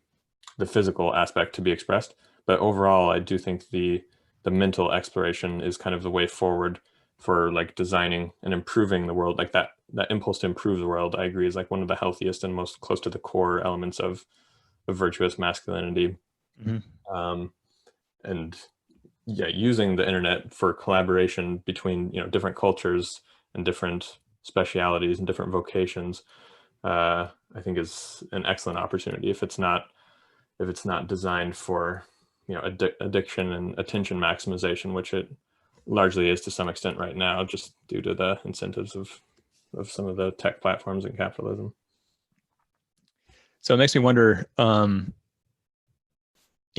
physical aspect to be expressed. But overall, I do think the mental exploration is kind of the way forward for like designing and improving the world, like that impulse to improve the world, I agree, is like one of the healthiest and most close to the core elements of virtuous masculinity. And yeah, using the internet for collaboration between, you know, different cultures and different specialities and different vocations, I think is an excellent opportunity if it's not designed for, you know, addiction and attention maximization, which it largely is to some extent right now, just due to the incentives of some of the tech platforms and capitalism. So it makes me wonder, you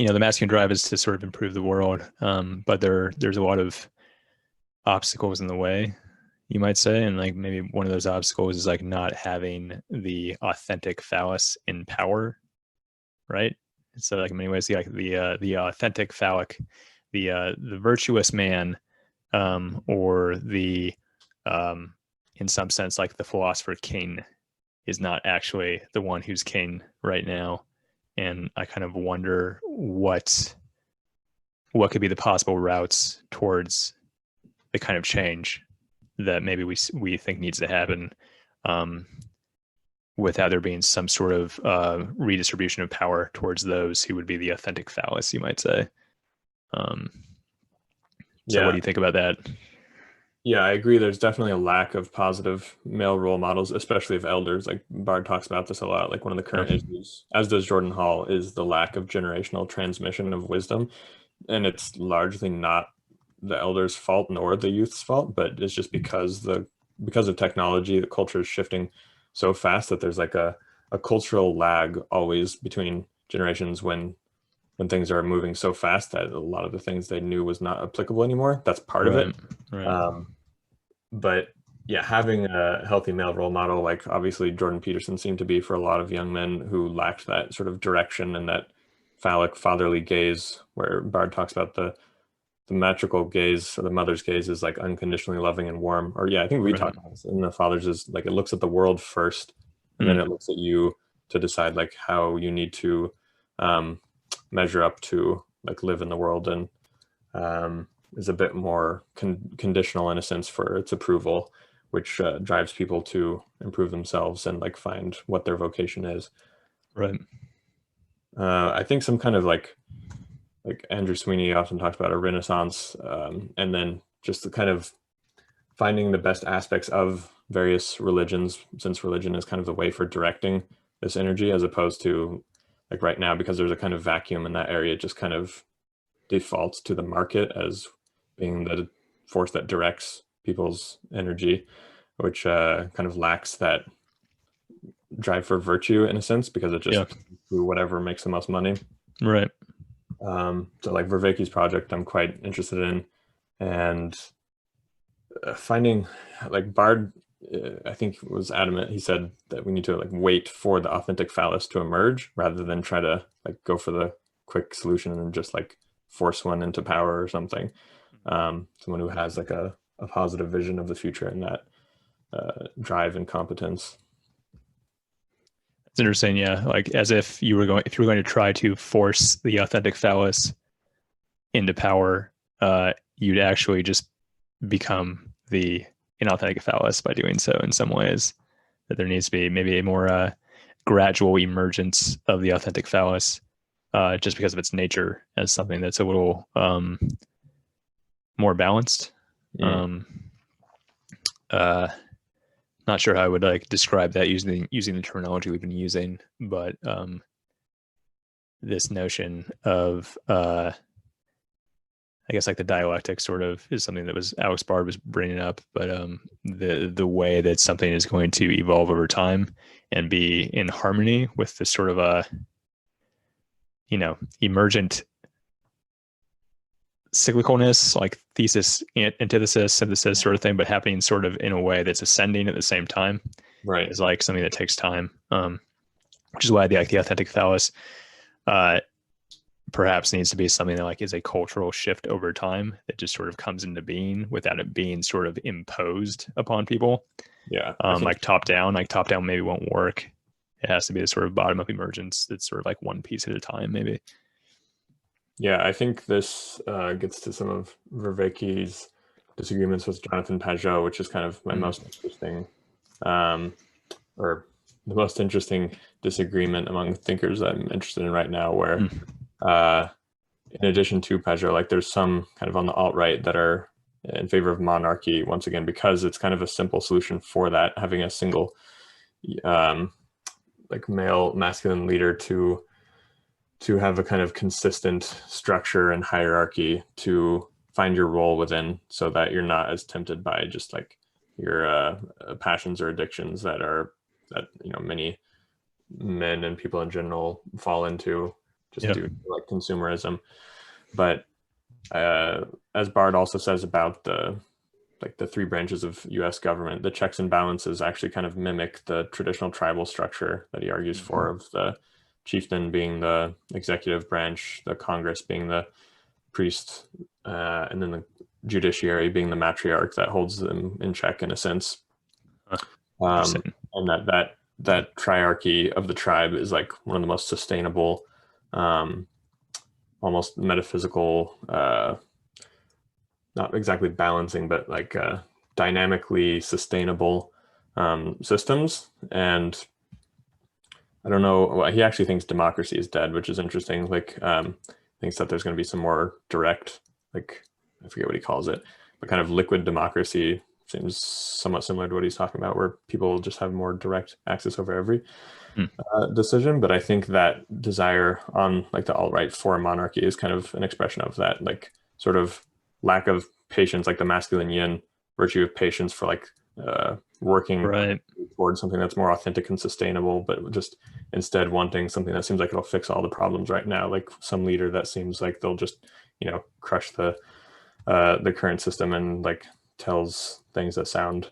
know, the masculine drive is to sort of improve the world, but there's a lot of obstacles in the way, you might say, and like maybe one of those obstacles is like not having the authentic phallus in power, right? So like in many ways, like the authentic phallic, the virtuous man, or the in some sense like the philosopher king is not actually the one who's king right now. And I kind of wonder what could be the possible routes towards the kind of change that maybe we think needs to happen, without there being some sort of redistribution of power towards those who would be the authentic phallus, you might say. So what do you think about that? Yeah, I agree. There's definitely a lack of positive male role models, especially of elders. Like Bard talks about this a lot. Like one of the current issues, as does Jordan Hall, is the lack of generational transmission of wisdom. And it's largely not the elders' fault nor the youth's fault, but it's just because of technology, the culture is shifting so fast that there's like a cultural lag always between generations when things are moving so fast that a lot of the things they knew was not applicable anymore. That's part of it. Right. But yeah, having a healthy male role model, like obviously Jordan Peterson seemed to be for a lot of young men who lacked that sort of direction and that phallic fatherly gaze, where Bard talks about the matriarchal gaze, or the mother's gaze, is like unconditionally loving and warm. Or yeah, I think we talked about this. And the father's is like, it looks at the world first, and then it looks at you to decide like how you need to measure up to like live in the world, and is a bit more conditional in a sense for its approval, which drives people to improve themselves and like find what their vocation is. Right. I think some kind of like Andrew Sweeney often talks about a renaissance, and then just the kind of finding the best aspects of various religions, since religion is kind of the way for directing this energy, as opposed to like right now, because there's a kind of vacuum in that area, it just kind of defaults to the market as being the force that directs people's energy, which kind of lacks that drive for virtue in a sense, because it just do whatever makes the most money. Right. So like Vervaeke's project, I'm quite interested in, and finding like Bard, I think was adamant. He said that we need to like wait for the authentic phallus to emerge rather than try to like go for the quick solution and just like force one into power or something. Someone who has like a positive vision of the future and that drive and competence. It's interesting, yeah. Like as if you were going to try to force the authentic phallus into power, you'd actually just become the inauthentic phallus by doing so in some ways. That there needs to be maybe a more gradual emergence of the authentic phallus, just because of its nature as something that's a little more balanced. Not sure how I would like describe that using the terminology we've been using, but this notion of I guess like the dialectic sort of is something that was Alex Bard was bringing up, but the way that something is going to evolve over time and be in harmony with this sort of emergent cyclicalness, like thesis, antithesis, synthesis sort of thing, but happening sort of in a way that's ascending at the same time. Right. Is like something that takes time, which is why the authentic phallus perhaps needs to be something that like is a cultural shift over time that just sort of comes into being without it being sort of imposed upon people. Yeah. Like top down maybe won't work. It has to be a sort of bottom up emergence that's sort of like one piece at a time, maybe. Yeah, I think this gets to some of Vervaeke's disagreements with Jonathan Pajot, which is kind of my most interesting, or the most interesting disagreement among thinkers that I'm interested in right now, where in addition to Pajot, like there's some kind of on the alt-right that are in favor of monarchy, once again, because it's kind of a simple solution for that, having a single like male masculine leader to have a kind of consistent structure and hierarchy to find your role within, so that you're not as tempted by just like your passions or addictions that many men and people in general fall into just due to like consumerism. But as Bard also says about the three branches of US government, the checks and balances actually kind of mimic the traditional tribal structure that he argues for, of the chieftain being the executive branch, the Congress being the priest, and then the judiciary being the matriarch that holds them in check in a sense. And that triarchy of the tribe is like one of the most sustainable, almost metaphysical, not exactly balancing, but like dynamically sustainable systems. And I don't know, he actually thinks democracy is dead, which is interesting. Like thinks that there's going to be some more direct, like I forget what he calls it, but kind of liquid democracy. Seems somewhat similar to what he's talking about, where people just have more direct access over every decision. But I think that desire on like the alt-right for a monarchy is kind of an expression of that, like sort of lack of patience, like the masculine yin virtue of patience for like working towards something that's more authentic and sustainable, but just instead wanting something that seems like it'll fix all the problems right now, like some leader that seems like they'll just crush the current system and like tells things that sound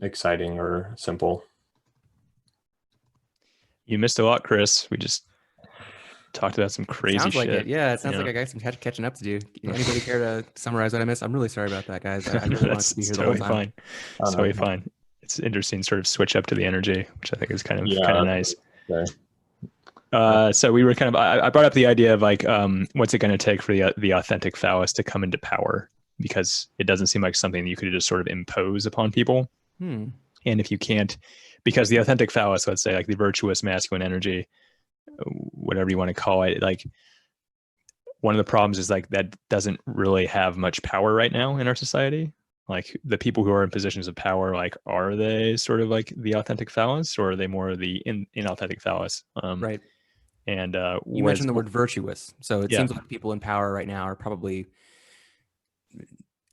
exciting or simple. You missed a lot, Chris. We just talked about some crazy Sounds like shit. it. Yeah, it sounds like I got some catching up to do. Anybody care to summarize what I missed? I'm really sorry about that, guys. I really wanted to be here the whole time. Fine. It's totally fine. It's interesting sort of switch up to the energy, which I think is kind of nice. So we were kind of, I brought up the idea of like, what's it going to take for the authentic phallus to come into power? Because it doesn't seem like something you could just sort of impose upon people. And if you can't, because the authentic phallus, let's say like the virtuous masculine energy, whatever you want to call it, like one of the problems is like that doesn't really have much power right now in our society. Like the people who are in positions of power, like are they sort of like the authentic phallus, or are they more the inauthentic phallus? Right. And you mentioned the word virtuous, so it seems like people in power right now are probably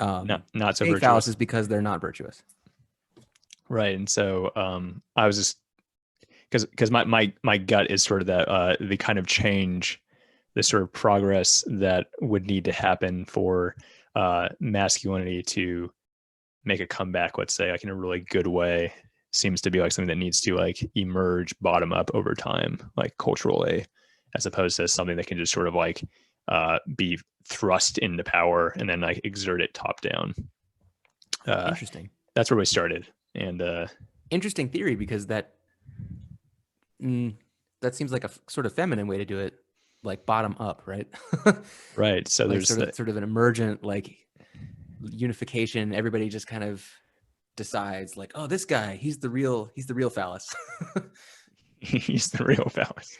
not so virtuous. Phalluses because they're not virtuous. Right. And so I was just because my gut is sort of that the kind of change, the sort of progress that would need to happen for masculinity to make a comeback, let's say, like in a really good way, seems to be like something that needs to like emerge bottom up over time, like culturally, as opposed to something that can just sort of like be thrust into power and then like exert it top down. Interesting. That's where we started. And interesting theory, because that seems like a sort of feminine way to do it, like bottom up, right? Right. So like there's sort of an emergent like unification. Everybody just kind of decides like, oh, this guy, he's the real phallus. He's the real phallus.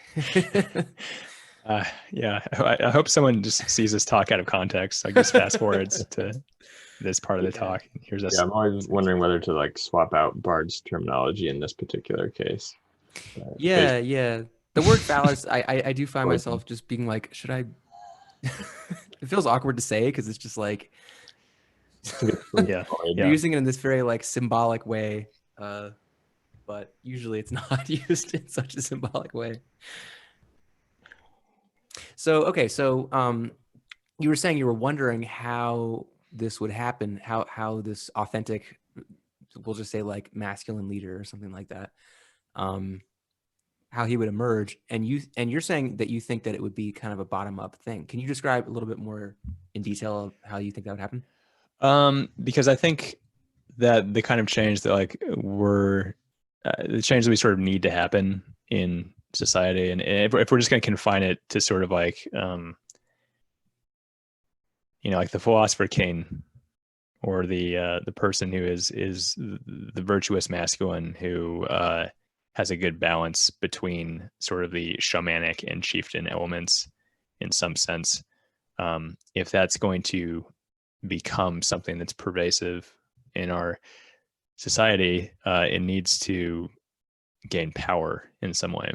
Yeah, I hope someone just sees this talk out of context. I guess fast forwards to this part of the talk. Here's us. Yeah, I'm always wondering whether to like swap out Bard's terminology in this particular case. Yeah. The word phallus, I do find myself just being like, should I? It feels awkward to say because it's just like, yeah, using it in this very like symbolic way, but usually it's not used in such a symbolic way. So okay, so you were saying you were wondering how this would happen, how this authentic, we'll just say like masculine leader or something like that, how he would emerge, and you're saying that you think that it would be kind of a bottom up thing. Can you describe a little bit more in detail of how you think that would happen? Because I think that the kind of change that like the change that we sort of need to happen in society, and if we're just going to confine it to sort of like like the philosopher King or the person who is the virtuous masculine who has a good balance between sort of the shamanic and chieftain elements in some sense. If that's going to become something that's pervasive in our society, it needs to gain power in some way.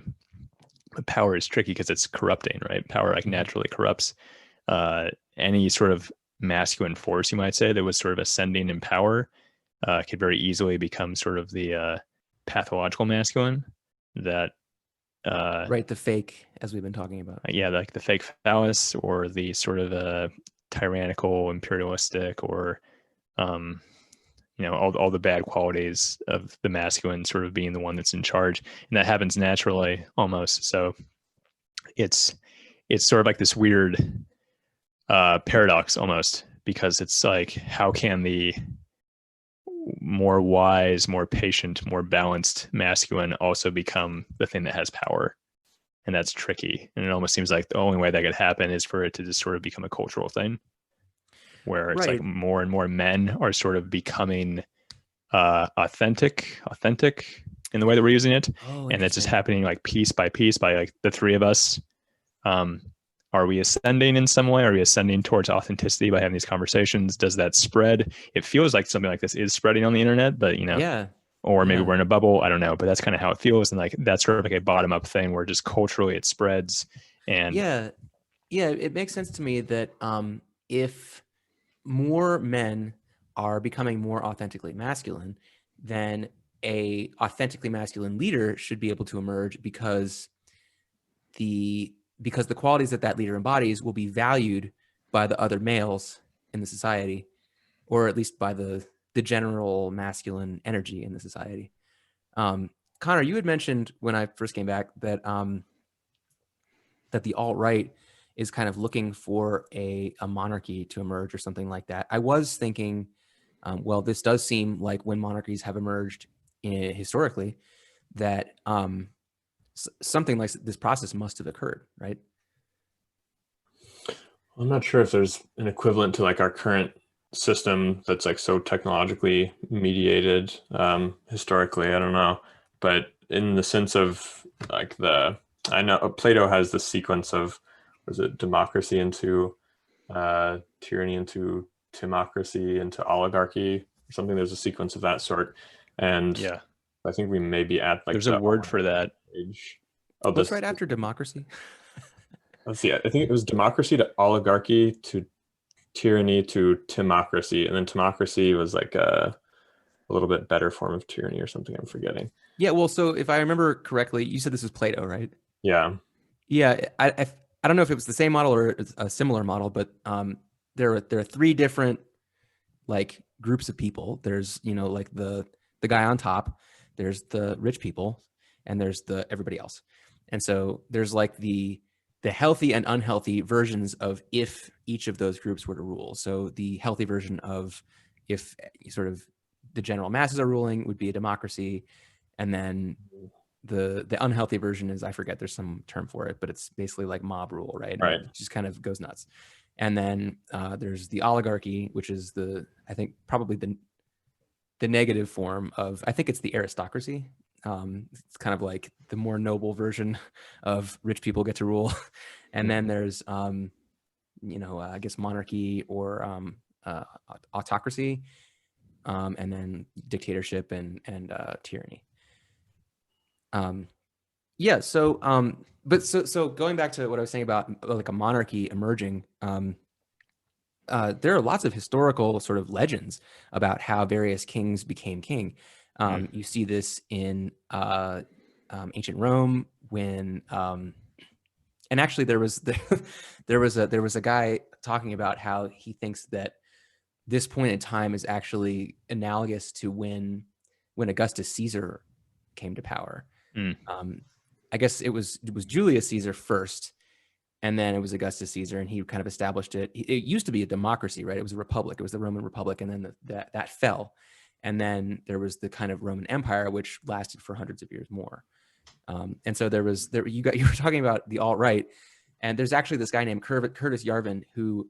But power is tricky because it's corrupting, right? Power like naturally corrupts. Any sort of masculine force, you might say, that was sort of ascending in power could very easily become sort of the pathological masculine that right, the fake, as we've been talking about. Yeah, like the fake phallus, or the sort of tyrannical, imperialistic, or all the bad qualities of the masculine sort of being the one that's in charge, and that happens naturally almost. So it's sort of like this weird paradox almost, because it's like, how can the more wise, more patient, more balanced masculine also become the thing that has power? And that's tricky. And it almost seems like the only way that could happen is for it to just sort of become a cultural thing, where it's like more and more men are sort of becoming authentic in the way that we're using it. And it's just happening like piece by piece by like the three of us. Are we ascending in some way? Are we ascending towards authenticity by having these conversations? Does that spread? It feels like something like this is spreading on the internet, but or maybe we're in a bubble. I don't know, but that's kind of how it feels. And like, that's sort of like a bottom up thing where just culturally it spreads. And it makes sense to me that if more men are becoming more authentically masculine, then a authentically masculine leader should be able to emerge, because the qualities that leader embodies will be valued by the other males in the society, or at least by the general masculine energy in the society. Connor, you had mentioned when I first came back that that the alt-right is kind of looking for a monarchy to emerge or something like that. I was thinking, well, this does seem like when monarchies have emerged historically, that something like this process must have occurred, right? I'm not sure if there's an equivalent to like our current system that's like so technologically mediated historically. I don't know, but in the sense of like I know Plato has the sequence of, was it democracy into tyranny into timocracy into oligarchy or something? There's a sequence of that sort, and I think we may be at like there's a word for that age. What's right after democracy? Let's see. I think it was democracy to oligarchy to tyranny to timocracy, and then timocracy was like a little bit better form of tyranny or something. I'm forgetting. Yeah. Well, so if I remember correctly, you said this was Plato, right? Yeah. Yeah. I don't know if it was the same model or a similar model, but there are three different like groups of people. There's like the guy on top, there's the rich people, and there's the everybody else. And so there's like the healthy and unhealthy versions of if each of those groups were to rule. So the healthy version of if sort of the general masses are ruling would be a democracy. And then the unhealthy version is, I forget, there's some term for it, but it's basically like mob rule, right? Right. It just kind of goes nuts. And then there's the oligarchy, which is I think probably the negative form of, I think it's the aristocracy. It's kind of like the more noble version of rich people get to rule. And then there's, I guess monarchy or autocracy, and then dictatorship and tyranny. So going back to what I was saying about like a monarchy emerging, there are lots of historical sort of legends about how various kings became king. You see this in ancient Rome when, and actually there was a guy talking about how he thinks that this point in time is actually analogous to when Augustus Caesar came to power. I guess it was Julius Caesar first, and then it was Augustus Caesar, and he kind of established it. It used to be a democracy, right? It was a republic. It was the Roman Republic, and then that fell. And then there was the kind of Roman Empire, which lasted for hundreds of years more. And so you were talking about the alt-right, and there's actually this guy named Curtis Yarvin who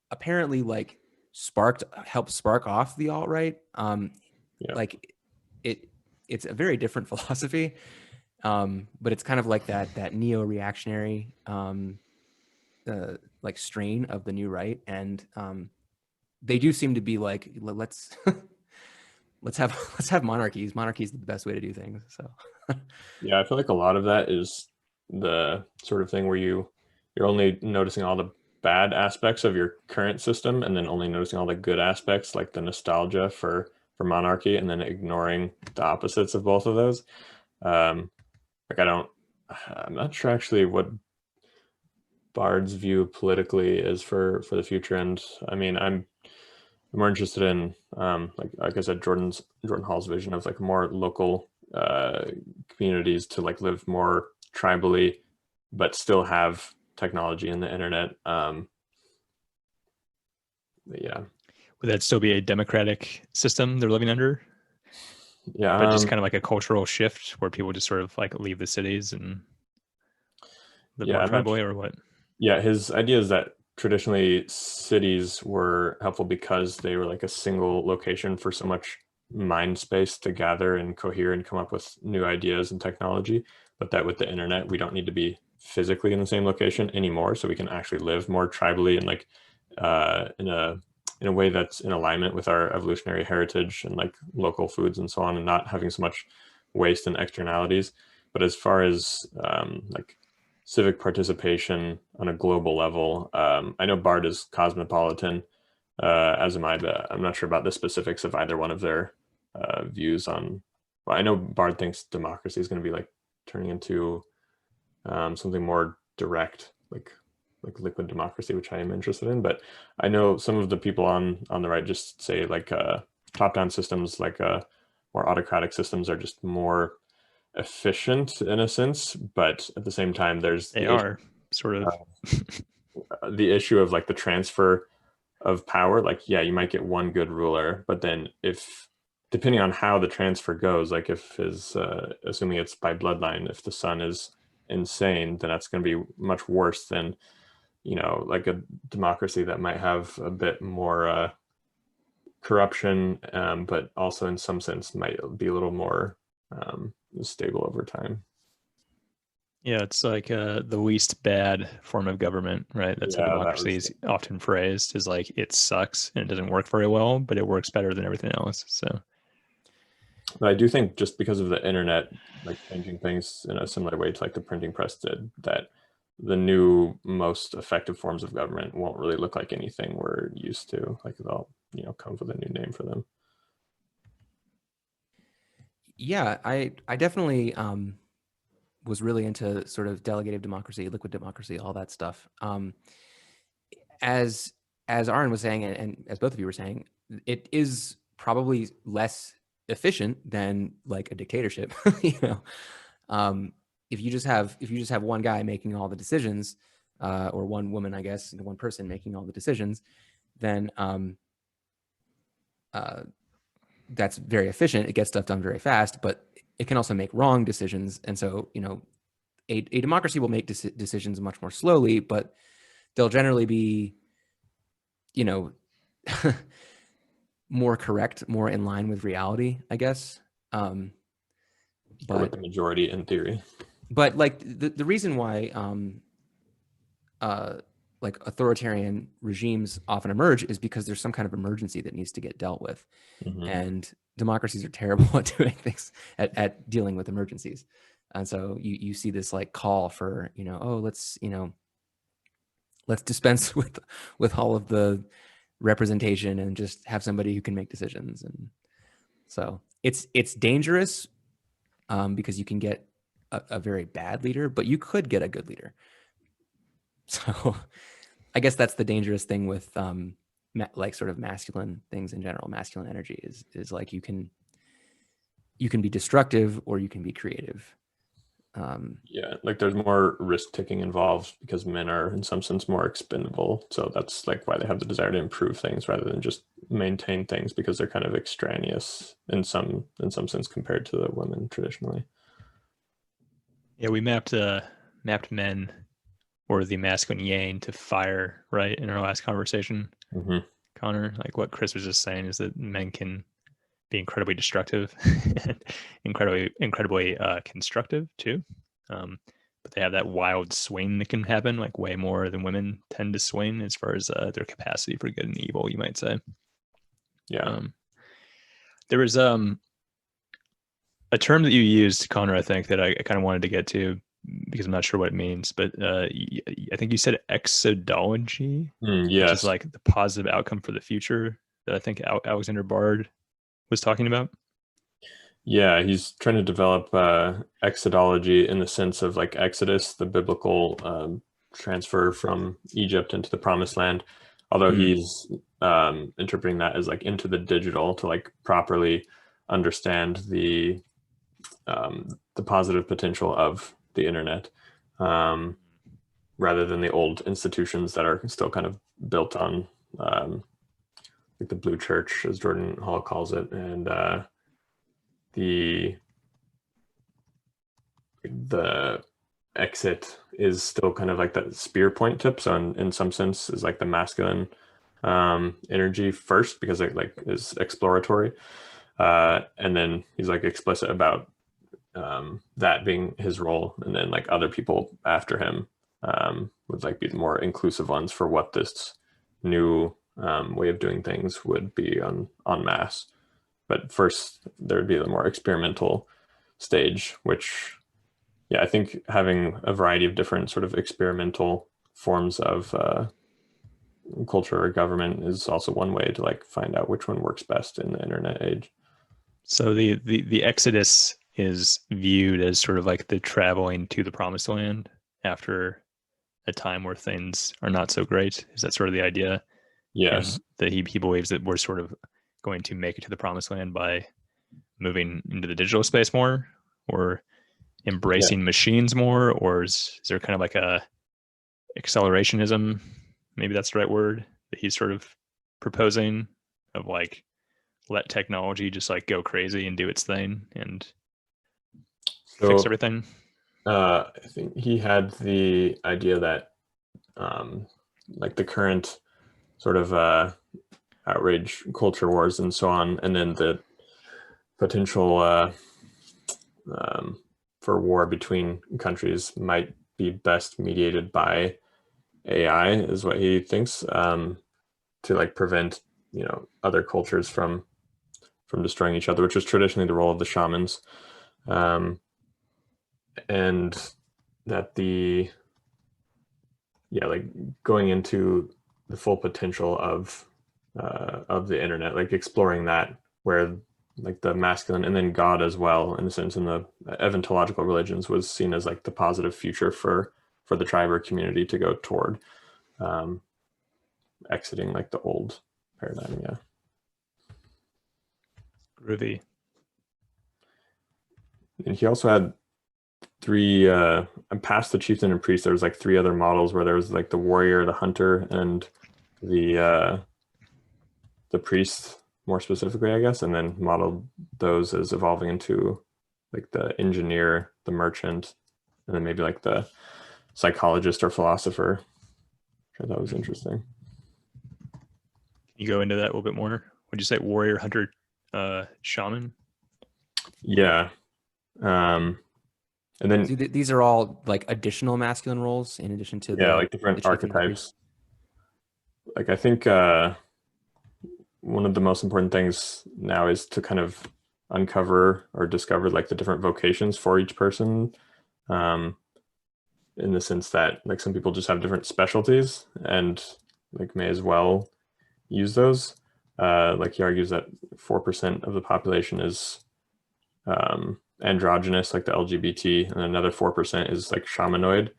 apparently like helped spark off the alt-right. Yeah. Like it's a very different philosophy, but it's kind of like that neo-reactionary like strain of the new right, and they do seem to be like, let's let's have monarchies. Monarchy is the best way to do things. So Yeah, I feel like a lot of that is the sort of thing where you're only noticing all the bad aspects of your current system, and then only noticing all the good aspects, like the nostalgia for monarchy, and then ignoring the opposites of both of those. Like I'm not sure actually what Bard's view politically is for the future, and I mean I'm more interested in like I said, Jordan Hall's vision of like more local communities to like live more tribally, but still have technology and the internet. Yeah. Would that still be a democratic system they're living under? Yeah. But just kind of like a cultural shift where people just sort of like leave the cities and live more tribally, or what? Yeah, his idea is that traditionally cities were helpful because they were like a single location for so much mind space to gather and cohere and come up with new ideas and technology, but that with the internet we don't need to be physically in the same location anymore, so we can actually live more tribally and like in a way that's in alignment with our evolutionary heritage and like local foods and so on, and not having so much waste and externalities. But as far as like civic participation on a global level, I know Bard is cosmopolitan, as am I, but I'm not sure about the specifics of either one of their views on. Well, I know Bard thinks democracy is going to be like turning into something more direct, like liquid democracy, which I am interested in. But I know some of the people on the right just say like top-down systems, like more autocratic systems, are just more efficient in a sense, but at the same time there's they are sort of the issue of like the transfer of power. Like, yeah, you might get one good ruler, but then if depending on how the transfer goes, like if his assuming it's by bloodline, if the son is insane, then that's going to be much worse than, you know, like a democracy that might have a bit more corruption, but also in some sense might be a little more stable over time. Yeah, it's like the least bad form of government, right? That's how democracy is often phrased, is like it sucks and it doesn't work very well, but it works better than everything else. So, but I do think just because of the internet, like changing things in a similar way to like the printing press did, that the new most effective forms of government won't really look like anything we're used to. Like they'll, you know, come with a new name for them. Yeah, I definitely was really into sort of delegative democracy, liquid democracy, all that stuff. As Arran was saying, and as both of you were saying, it is probably less efficient than like a dictatorship. You know, if you just have one guy making all the decisions, or one woman, I guess, one person making all the decisions, then that's very efficient. It gets stuff done very fast, but it can also make wrong decisions. And so, you know, a democracy will make decisions much more slowly, but they'll generally be, you know, more correct, more in line with reality, I guess. But with the majority in theory. But like the reason why like authoritarian regimes often emerge is because there's some kind of emergency that needs to get dealt with. Mm-hmm. And democracies are terrible at doing things, at dealing with emergencies. And so you see this like call for, you know, oh, let's dispense with all of the representation and just have somebody who can make decisions. And so it's dangerous because you can get a very bad leader, but you could get a good leader. So I guess that's the dangerous thing with like sort of masculine things in general. Masculine energy is like you can be destructive or you can be creative. Yeah, like there's more risk taking involved because men are in some sense more expendable. So that's like why they have the desire to improve things rather than just maintain things, because they're kind of extraneous in some sense compared to the women traditionally. Yeah, we mapped men or the masculine yang to fire, right, in our last conversation. Mm-hmm. Connor. Like what Chris was just saying is that men can be incredibly destructive and incredibly constructive too. But they have that wild swing that can happen, like way more than women tend to swing as far as their capacity for good and evil, you might say. Yeah. There was a term that you used, Connor, I think that I kind of wanted to get to because I'm not sure what it means, but I think you said exodology, which Yes. is like the positive outcome for the future that I think Alexander Bard was talking about. Yeah, he's trying to develop exodology in the sense of like Exodus, the biblical transfer from Egypt into the Promised Land. Although he's interpreting that as like into the digital to like properly understand the positive potential of the internet, rather than the old institutions that are still kind of built on like the Blue Church, as Jordan Hall calls it, and the exit is still kind of like that spear point tip. So in some sense is like the masculine energy first, because it like is exploratory. And then he's like explicit about that being his role. And then like other people after him would like be the more inclusive ones for what this new way of doing things would be en masse. But first, there would be the more experimental stage, which, yeah, I think having a variety of different sort of experimental forms of culture or government is also one way to like find out which one works best in the internet age. So the Exodus is viewed as sort of like the traveling to the promised land after a time where things are not so great. Is that sort of the idea? Yes. And that he believes that we're sort of going to make it to the promised land by moving into the digital space more, or embracing machines more, or is there kind of like a accelerationism, maybe that's the right word, that he's sort of proposing, of like let technology just like go crazy and do its thing and fix everything? I think he had the idea that like the current sort of outrage culture wars and so on, and then the potential for war between countries might be best mediated by AI, is what he thinks, to like prevent, you know, other cultures from destroying each other, which is traditionally the role of the shamans, and that like going into the full potential of the internet, like exploring that, where like the masculine and then God as well, in a sense, in the eventological religions, was seen as like the positive future for the tribe or community to go toward, exiting like the old paradigm. Yeah. Groovy. And he also had three past the chieftain and priest, there was like three other models where there was like the warrior, the hunter, and the priest more specifically, I guess, and then modeled those as evolving into like the engineer, the merchant, and then maybe like the psychologist or philosopher. I thought was interesting. Can you go into that a little bit more? Would you say warrior, hunter, shaman? Yeah. And then So these are all like additional masculine roles in addition to like different archetypes. Like I think one of the most important things now is to kind of uncover or discover like the different vocations for each person, in the sense that like some people just have different specialties and like may as well use those. Like he argues that 4% of the population is androgynous, like the LGBT, and another 4% is like shamanoid,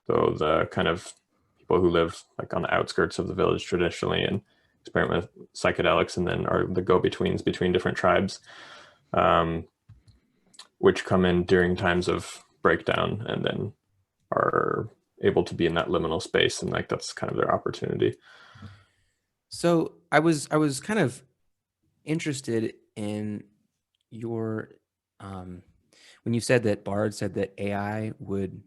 so the kind of people who live like on the outskirts of the village traditionally and experiment with psychedelics, and then are the go-betweens between different tribes, which come in during times of breakdown and then are able to be in that liminal space, and like that's kind of their opportunity. So I was kind of interested in your when you said that Bard said that AI would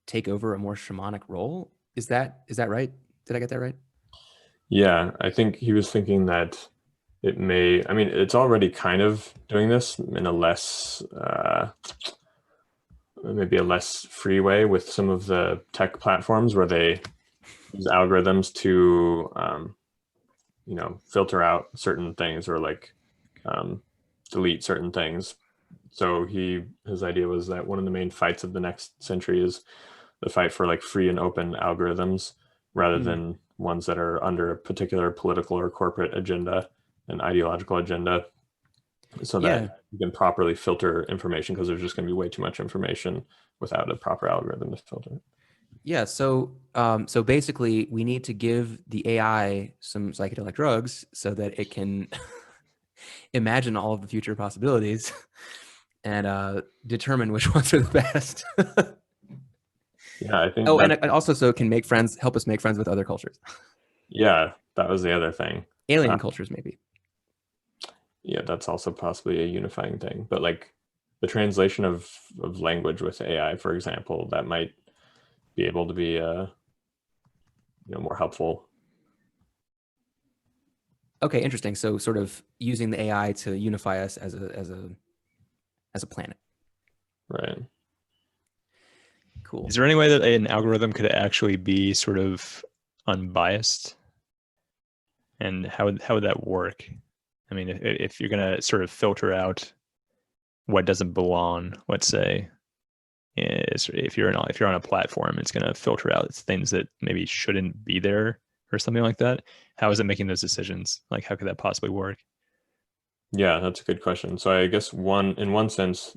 take over a more shamanic role. Is that right? Did I get that right? Yeah, I think he was thinking that it may, I mean, it's already kind of doing this in a less, maybe a less free way with some of the tech platforms where they use algorithms to, filter out certain things or like delete certain things. So his idea was that one of the main fights of the next century is the fight for like free and open algorithms rather than ones that are under a particular political or corporate agenda and ideological agenda, so Yeah. that you can properly filter information, because there's just going to be way too much information without a proper algorithm to filter it. Yeah. So, so basically, we need to give the AI some psychedelic drugs so that it can imagine all of the future possibilities and determine which ones are the best. Yeah, I think Oh, and also so it can make friends, help us make friends with other cultures, yeah, that was the other thing. alien cultures, maybe. Yeah, that's also possibly a unifying thing. But like the translation of language with AI, for example, that might be able to be more helpful. Okay, interesting. So, sort of using the AI to unify us as a planet. Right. Cool. Is there any way that an algorithm could actually be sort of unbiased? And how would that work? I mean, if you're going to sort of filter out what doesn't belong, let's say, if you're on a platform, it's going to filter out things that maybe shouldn't be there or something like that. How is it making those decisions? Like, how could that possibly work? Yeah, that's a good question. So I guess in one sense,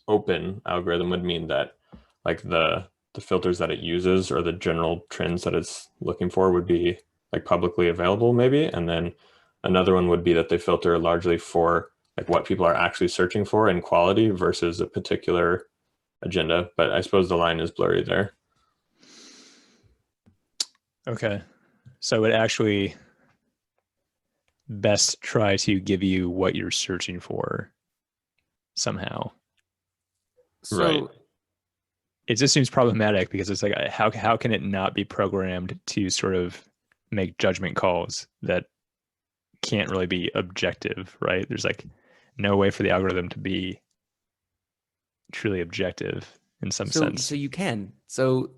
open algorithm would mean that like the filters that it uses or the general trends that it's looking for would be like publicly available maybe. And then another one would be that they filter largely for like what people are actually searching for in quality versus a particular agenda. But I suppose the line is blurry there. Okay. So it actually best try to give you what you're searching for somehow. So, Right. It just seems problematic because it's like, how can it not be programmed to sort of make judgment calls that can't really be objective, right? There's like no way for the algorithm to be truly objective in some sense. So you can. So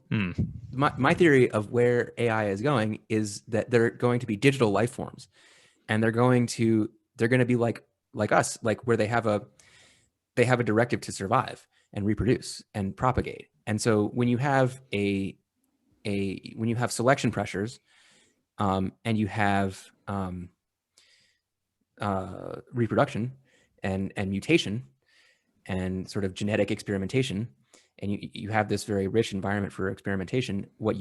my theory of where AI is going is that they're going to be digital life forms, and they're going to be like us, like where they have a directive to survive and reproduce and propagate. And so when you have when you have selection pressures, and you have reproduction and mutation and sort of genetic experimentation, and you have this very rich environment for experimentation, what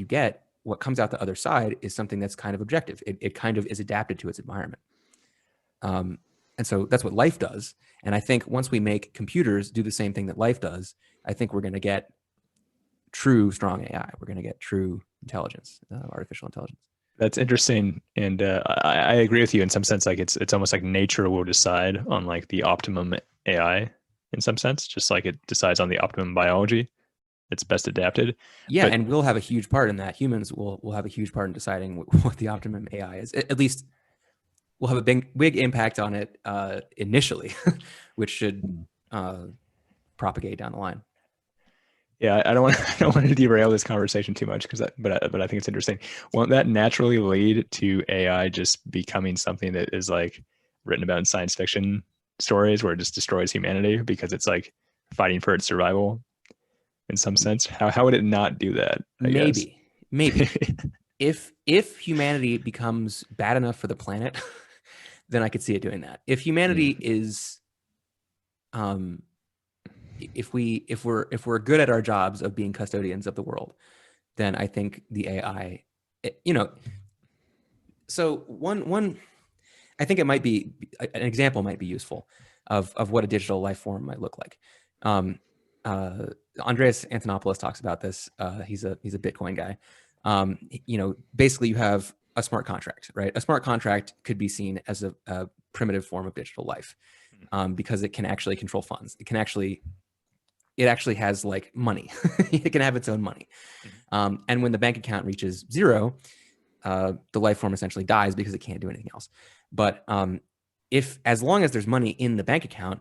comes out the other side is something that's kind of objective. It kind of is adapted to its environment. And so that's what life does. And I think once we make computers do the same thing that life does, I think we're going to get true strong AI. We're going to get true intelligence, artificial intelligence. That's interesting, and I agree with you in some sense. Like it's almost like nature will decide on like the optimum AI in some sense, just like it decides on the optimum biology that's best adapted. Yeah, But and we'll have a huge part in that. Humans will have a huge part in deciding what the optimum AI is. At least we'll have a big impact on it initially, which should propagate down the line. yeah, I don't want to derail this conversation too much but I think it's interesting. Won't that naturally lead to AI just becoming something that is like written about in science fiction stories where it just destroys humanity because it's like fighting for its survival in some sense? How would it not do that? Maybe if humanity becomes bad enough for the planet, then I could see it doing that. If humanity is if we're good at our jobs of being custodians of the world, then I think the AI, so one I think it might be an example might be useful of what a digital life form might look like. Andreas Antonopoulos talks about this. He's a Bitcoin guy. Basically you have a smart contract, right? A smart contract could be seen as a primitive form of digital life, because it can actually control funds. It actually has like money. It can have its own money. And when the bank account reaches zero, the life form essentially dies because it can't do anything else. But as long as there's money in the bank account,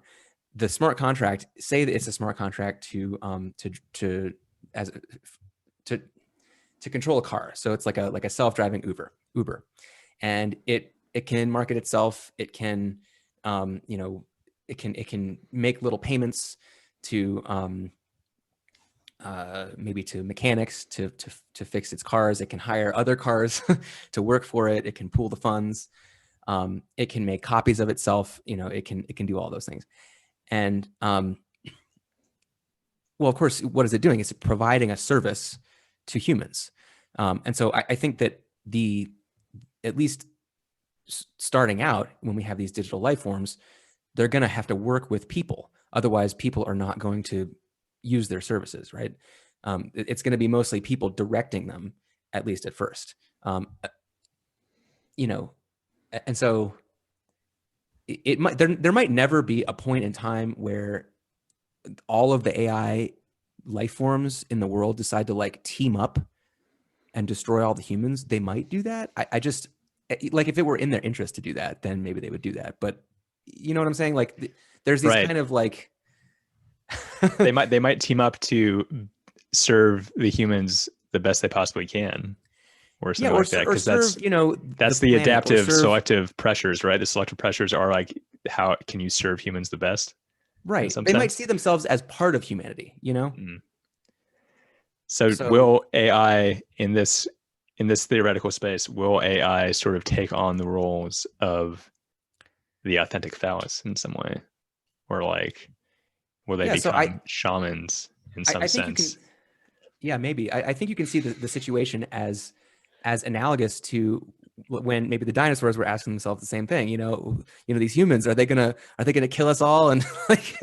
the smart contract, say that it's a smart contract to control a car. So it's like a self-driving Uber, and it can market itself. It can it can make little payments to maybe to mechanics to fix its cars. It can hire other cars to work for it. It can pool the funds. It can make copies of itself. It can do all those things. And well, of course, what is it doing? It's providing a service to humans. And so I think that at least starting out, when we have these digital life forms, they're going to have to work with people. Otherwise, people are not going to use their services, right? It's going to be mostly people directing them, at least at first. And so there might never be a point in time where all of the AI life forms in the world decide to like team up and destroy all the humans. They might do that. I just like, if it were in their interest to do that, then maybe they would do that. But you know what I'm saying? Like there's these kind of like they might team up to serve the humans the best they possibly can, or something like that. Because that's the adaptive selective pressures, right? The selective pressures are like, how can you serve humans the best? Right. They might see themselves as part of humanity, So will AI in this theoretical space, will AI sort of take on the roles of the authentic phallus in some way? Or like, will they become shamans in some sense? Maybe. I think you can see the situation as analogous to when maybe the dinosaurs were asking themselves the same thing. These humans, are they gonna kill us all? And like,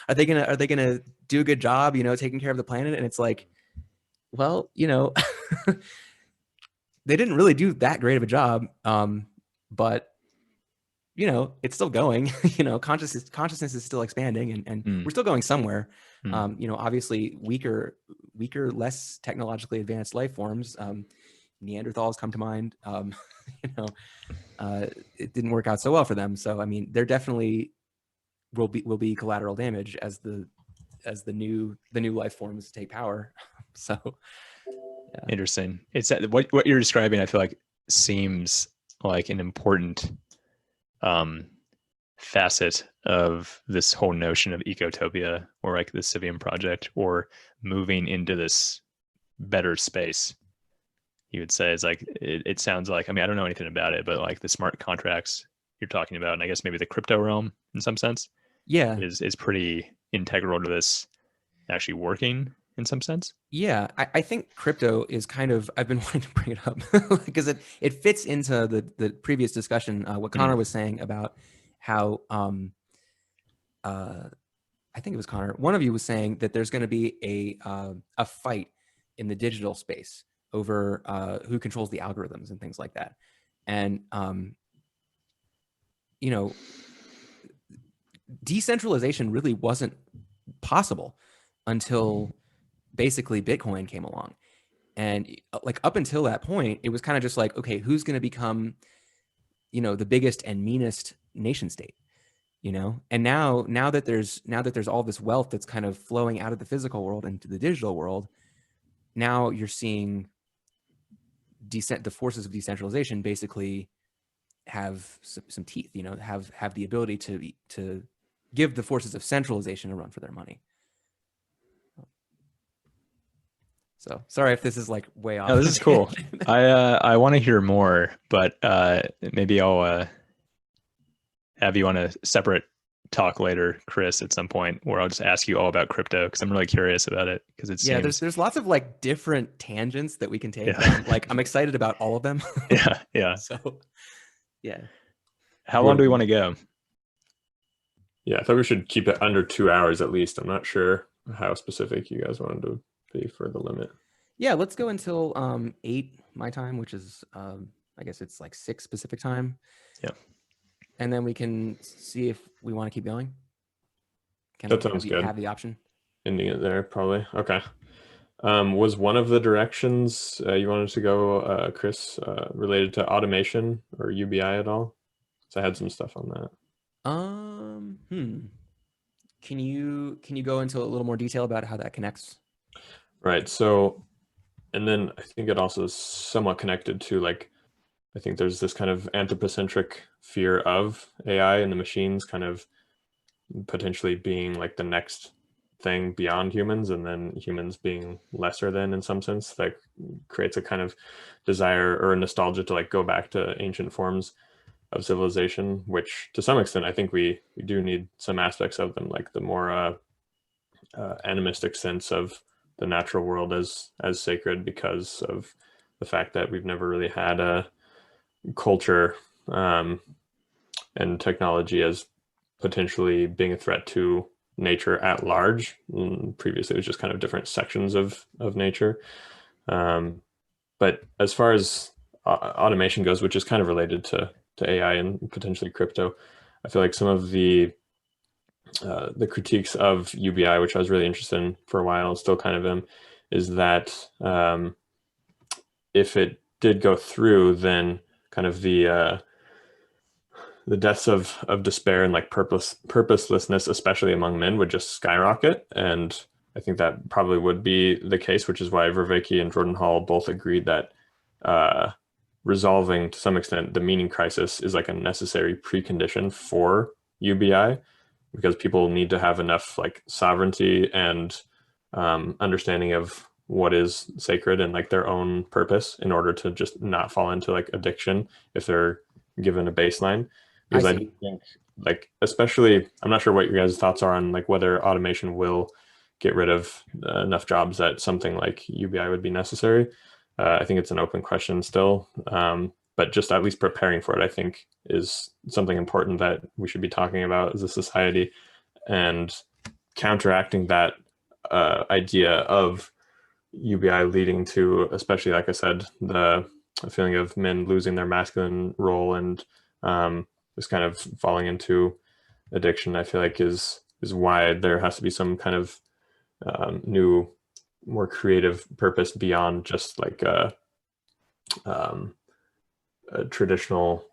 are they gonna do a good job, taking care of the planet? And it's like, well, they didn't really do that great of a job. But it's still going. Consciousness is still expanding, and we're still going somewhere. Obviously weaker, less technologically advanced life forms. Neanderthals come to mind. It didn't work out so well for them. So I mean, there definitely will be collateral damage as the new life forms take power. So yeah. Interesting. It's what you're describing, I feel like, seems like an important facet of this whole notion of ecotopia, or like the Civium Project, or moving into this better space. You would say is like, it sounds like, I mean, I don't know anything about it, but like the smart contracts you're talking about, and I guess maybe the crypto realm in some sense, is pretty integral to this actually working in some sense. Yeah, I think crypto is kind of, I've been wanting to bring it up because it fits into the previous discussion, what Connor was saying about how, I think it was Connor, one of you was saying that there's going to be a fight in the digital space over who controls the algorithms and things like that. And, decentralization really wasn't possible until basically Bitcoin came along. And like up until that point, it was kind of just like, okay, who's going to become, the biggest and meanest nation state, and now that there's all this wealth that's kind of flowing out of the physical world into the digital world, now you're seeing the forces of decentralization basically have some teeth, have the ability to give the forces of centralization a run for their money. So sorry if this is like way off. No, this is cool. I want to hear more, but maybe I'll have you on a separate talk later, Chris, at some point, where I'll just ask you all about crypto, because I'm really curious about it. Because it seems there's lots of like different tangents that we can take. I'm excited about all of them. Yeah. So yeah. How long do we want to go? Yeah, I thought we should keep it under 2 hours at least. I'm not sure how specific you guys wanted to be for the limit. Yeah, let's go until 8 my time, which is I guess it's like 6 Pacific time. Yeah. And then we can see if we want to keep going. That sounds good. Have the option. Ending it there, probably. Okay. Was one of the directions you wanted to go, Chris, related to automation or UBI at all? So I had some stuff on that. Can you go into a little more detail about how that connects? Right. So, and then I think it also is somewhat connected to like, I think there's this kind of anthropocentric fear of AI and the machines kind of potentially being like the next thing beyond humans, and then humans being lesser than in some sense. That creates a kind of desire or a nostalgia to like go back to ancient forms of civilization, which to some extent I think we do need some aspects of them, like the more animistic sense of the natural world as sacred, because of the fact that we've never really had a culture and technology as potentially being a threat to nature at large. Previously, it was just kind of different sections of nature. But as far as automation goes, which is kind of related to AI and potentially crypto, I feel like some of the critiques of UBI, which I was really interested in for a while, still kind of am, is that if it did go through, then kind of the deaths of despair and like purposelessness, especially among men, would just skyrocket. And I think that probably would be the case, which is why Vervaeke and Jordan Hall both agreed that resolving to some extent the meaning crisis is like a necessary precondition for UBI, because people need to have enough like sovereignty and understanding of what is sacred and like their own purpose in order to just not fall into like addiction if they're given a baseline. Because I do think like, especially, I'm not sure what your guys' thoughts are on like whether automation will get rid of enough jobs that something like UBI would be necessary. I think it's an open question still, but just at least preparing for it, I think, is something important that we should be talking about as a society, and counteracting that idea of UBI leading to, especially like I said, the feeling of men losing their masculine role and just kind of falling into addiction. I feel like is why there has to be some kind of new, more creative purpose beyond just like a traditional,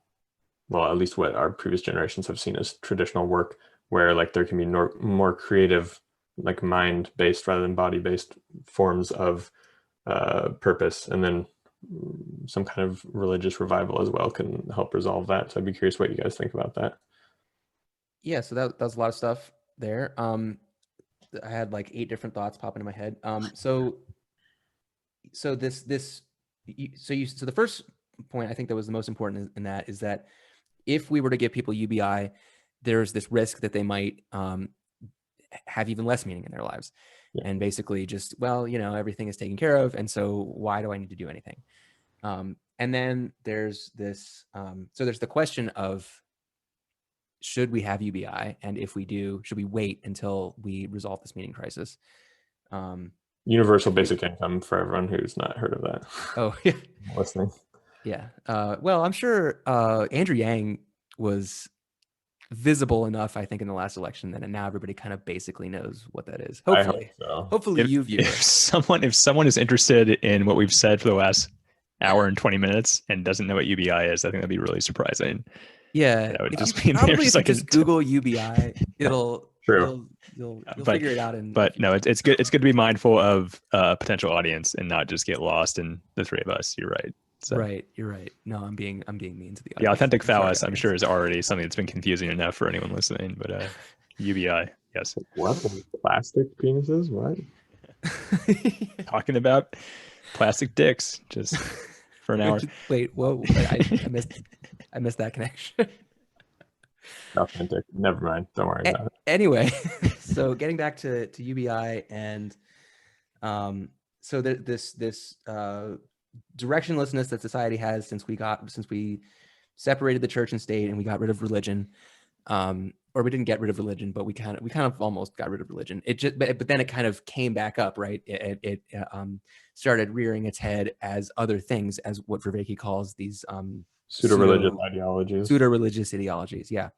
well, at least what our previous generations have seen as traditional work, where like there can be more creative, like mind-based rather than body-based forms of purpose, and then some kind of religious revival as well can help resolve that. So I'd be curious what you guys think about that. Yeah, so that was a lot of stuff there. I had like 8 different thoughts pop into my head. So the first point I think that was the most important in that is that if we were to give people UBI, there's this risk that they might have even less meaning in their lives. Yeah. And basically just, well, everything is taken care of, and so why do I need to do anything? And then there's this, so there's the question of, should we have UBI? And if we do, should we wait until we resolve this meaning crisis? Universal basic income for everyone who's not heard of that. Oh, yeah. Listening. Yeah. Well, I'm sure Andrew Yang was visible enough, I think, in the last election that now everybody kind of basically knows what that is. Hopefully. So. Hopefully you view it. If someone is interested in what we've said for the last hour and 20 minutes and doesn't know what UBI is, I think that'd be really surprising. Yeah, That would just probably if you just Google UBI, it'll True. You'll figure it out. But no, it's good. It's good to be mindful of potential audience and not just get lost in the three of us. You're right. So. Right, you're right. No, I'm being mean to the audience. The authentic phallus, I'm sure, is already something that's been confusing enough for anyone listening. But UBI, yes. What? Plastic penises? What? Talking about plastic dicks just for an hour. Wait, whoa! I missed that connection. Authentic. Never mind. Don't worry about it. Anyway, so getting back to UBI and so this directionlessness that society has since we separated the church and state and we got rid of religion, or we didn't get rid of religion, but we kind of almost got rid of religion. It just but then it kind of came back up, right? It started rearing its head as other things, as what Vervaeke calls these pseudo-religious ideologies. Yeah.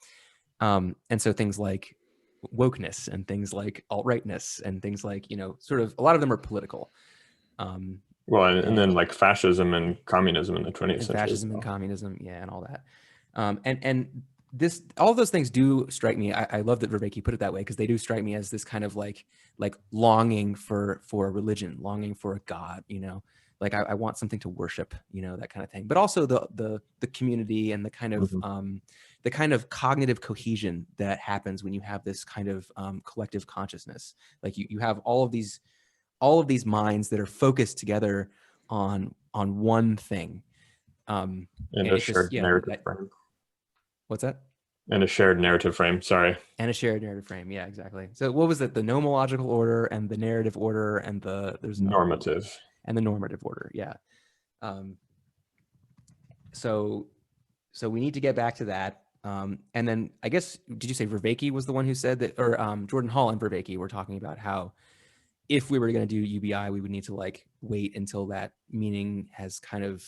And so things like wokeness and things like alt-rightness and things like, sort of, a lot of them are political. Well, and then like fascism and communism in the 20th and century. fascism and communism, yeah, and all that. And this, all of those things do strike me. I love that Vervaeke put it that way, because they do strike me as this kind of like longing for a religion, longing for a god, you know, like I want something to worship, you know, that kind of thing. But also the community and the kind of cognitive cohesion that happens when you have this kind of collective consciousness. Like you have all of these minds that are focused together on one thing. And a shared narrative frame. What's that? And a shared narrative frame, sorry. And a shared narrative frame, yeah, exactly. So what was it? The nomological order and the narrative order and there's normative. And the normative order, yeah. So we need to get back to that. And then I guess, did you say Vervaeke was the one who said that, or Jordan Hall and Vervaeke were talking about how if we were going to do UBI, we would need to like wait until that meaning has kind of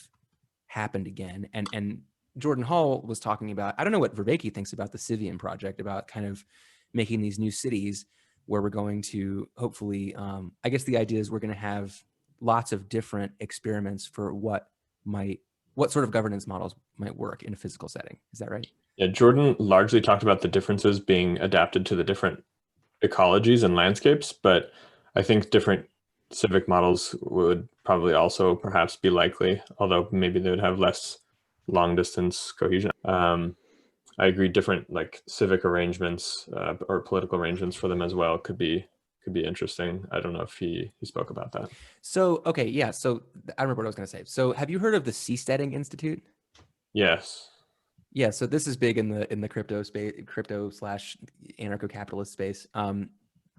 happened again. And Jordan Hall was talking about, I don't know what Vervaeke thinks about the Civium Project, about kind of making these new cities where we're going to hopefully, I guess the idea is we're going to have lots of different experiments for what sort of governance models might work in a physical setting. Is that right? Yeah, Jordan largely talked about the differences being adapted to the different ecologies and landscapes, but I think different civic models would probably also perhaps be likely, although maybe they would have less long distance cohesion. I agree, different like civic arrangements or political arrangements for them as well could be interesting. I don't know if he spoke about that. So, okay, yeah. So I remember what I was going to say. So have you heard of the Seasteading Institute? Yes. Yeah. So this is big in the crypto space, crypto / anarcho-capitalist space.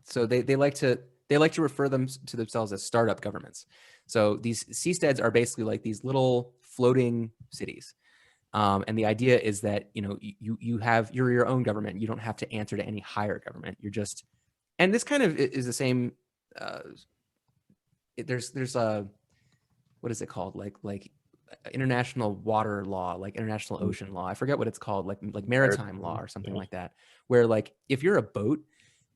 So they like to refer them to themselves as startup governments. So these seasteads are basically like these little floating cities. And the idea is that, you know, you're your own government. You don't have to answer to any higher government. You're just, and this kind of is the same. There's a, what is it called? Like international water law, like international ocean law. I forget what it's called, like maritime law or something like that, where like if you're a boat,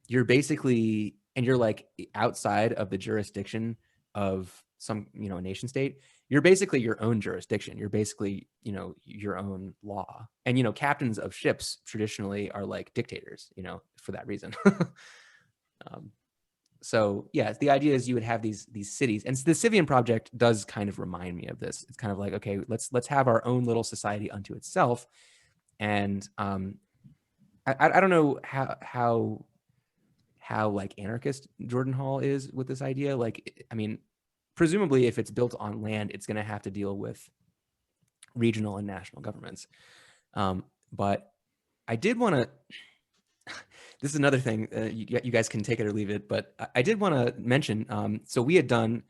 you're basically, and you're like outside of the jurisdiction of some, you know, a nation state, you're basically your own jurisdiction. You're basically, you know, your own law. And, you know, captains of ships traditionally are like dictators, you know, for that reason. So yeah, the idea is you would have these cities, and the Civium Project does kind of remind me of this. It's kind of like, okay, let's have our own little society unto itself. And I don't know how like anarchist Jordan Hall is with this idea. Like, I mean, presumably if it's built on land, it's going to have to deal with regional and national governments. But I did want to, this is another thing, you guys can take it or leave it, but I did want to mention, so we had done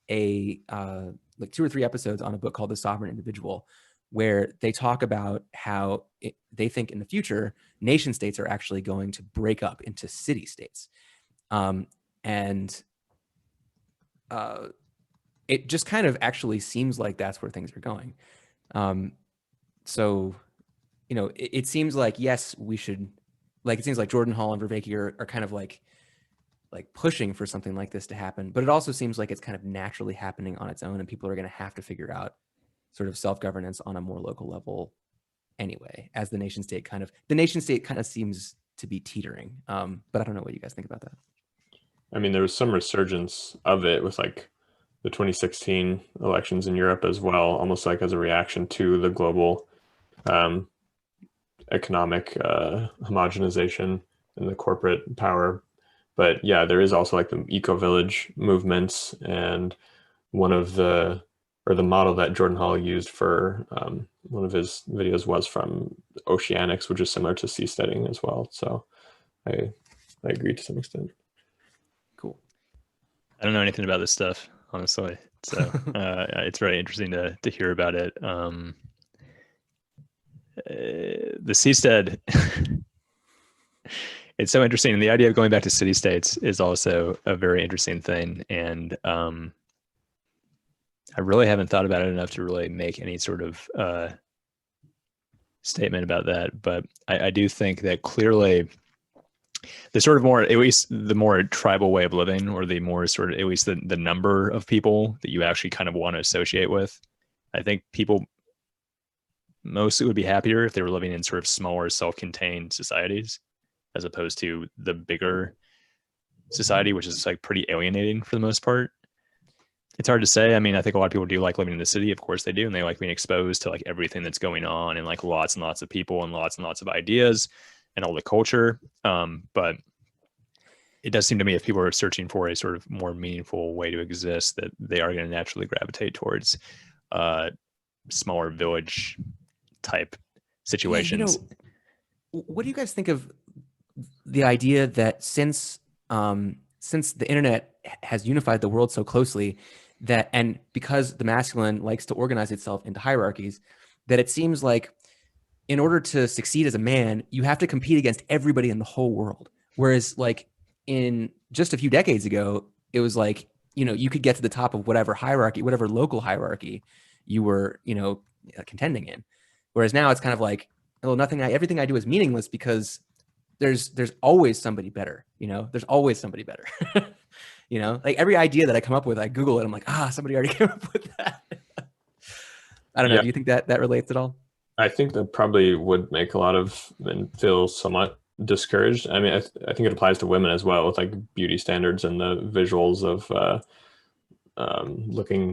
like 2 or 3 episodes on a book called The Sovereign Individual, where they talk about how they think in the future, nation states are actually going to break up into city states. And it just kind of actually seems like that's where things are going. So, you know, it seems like, yes, we should, like, it seems like Jordan Hall and Vervaeke are kind of like pushing for something like this to happen, but it also seems like it's kind of naturally happening on its own, and people are going to have to figure out sort of self-governance on a more local level anyway, as the nation state kind of seems to be teetering. But I don't know what you guys think about that. I mean, there was some resurgence of it with like the 2016 elections in Europe as well, almost like as a reaction to the global economic homogenization and the corporate power. But yeah, there is also like the eco-village movements, and the model that Jordan Hall used for one of his videos was from oceanics, which is similar to seasteading as well. So I agree to some extent. Cool. I don't know anything about this stuff, honestly. So it's very interesting to hear about it. The seastead, it's so interesting. And the idea of going back to city states is also a very interesting thing. And I really haven't thought about it enough to really make any sort of statement about that. But I do think that clearly the sort of more, at least the more tribal way of living, or the more sort of, at least the number of people that you actually kind of want to associate with. I think people mostly would be happier if they were living in sort of smaller, self-contained societies, as opposed to the bigger society, which is like pretty alienating for the most part. It's hard to say. I mean, I think a lot of people do like living in the city. Of course they do. And they like being exposed to like everything that's going on, and like lots and lots of people and lots of ideas and all the culture. But it does seem to me, if people are searching for a sort of more meaningful way to exist, that they are going to naturally gravitate towards smaller village type situations. Yeah, what do you guys think of the idea that since the internet has unified the world so closely, that, and because the masculine likes to organize itself into hierarchies, that it seems like in order to succeed as a man, you have to compete against everybody in the whole world. Whereas like in just a few decades ago, it was like, you could get to the top of whatever hierarchy, whatever local hierarchy you were, contending in. Whereas now it's kind of like, well, everything I do is meaningless because there's always somebody better, there's always somebody better. Like every idea that I come up with, I Google it. I'm like, somebody already came up with that. I don't know. Yeah. Do you think that relates at all? I think that probably would make a lot of men feel somewhat discouraged. I mean, I think it applies to women as well, with like beauty standards and the visuals of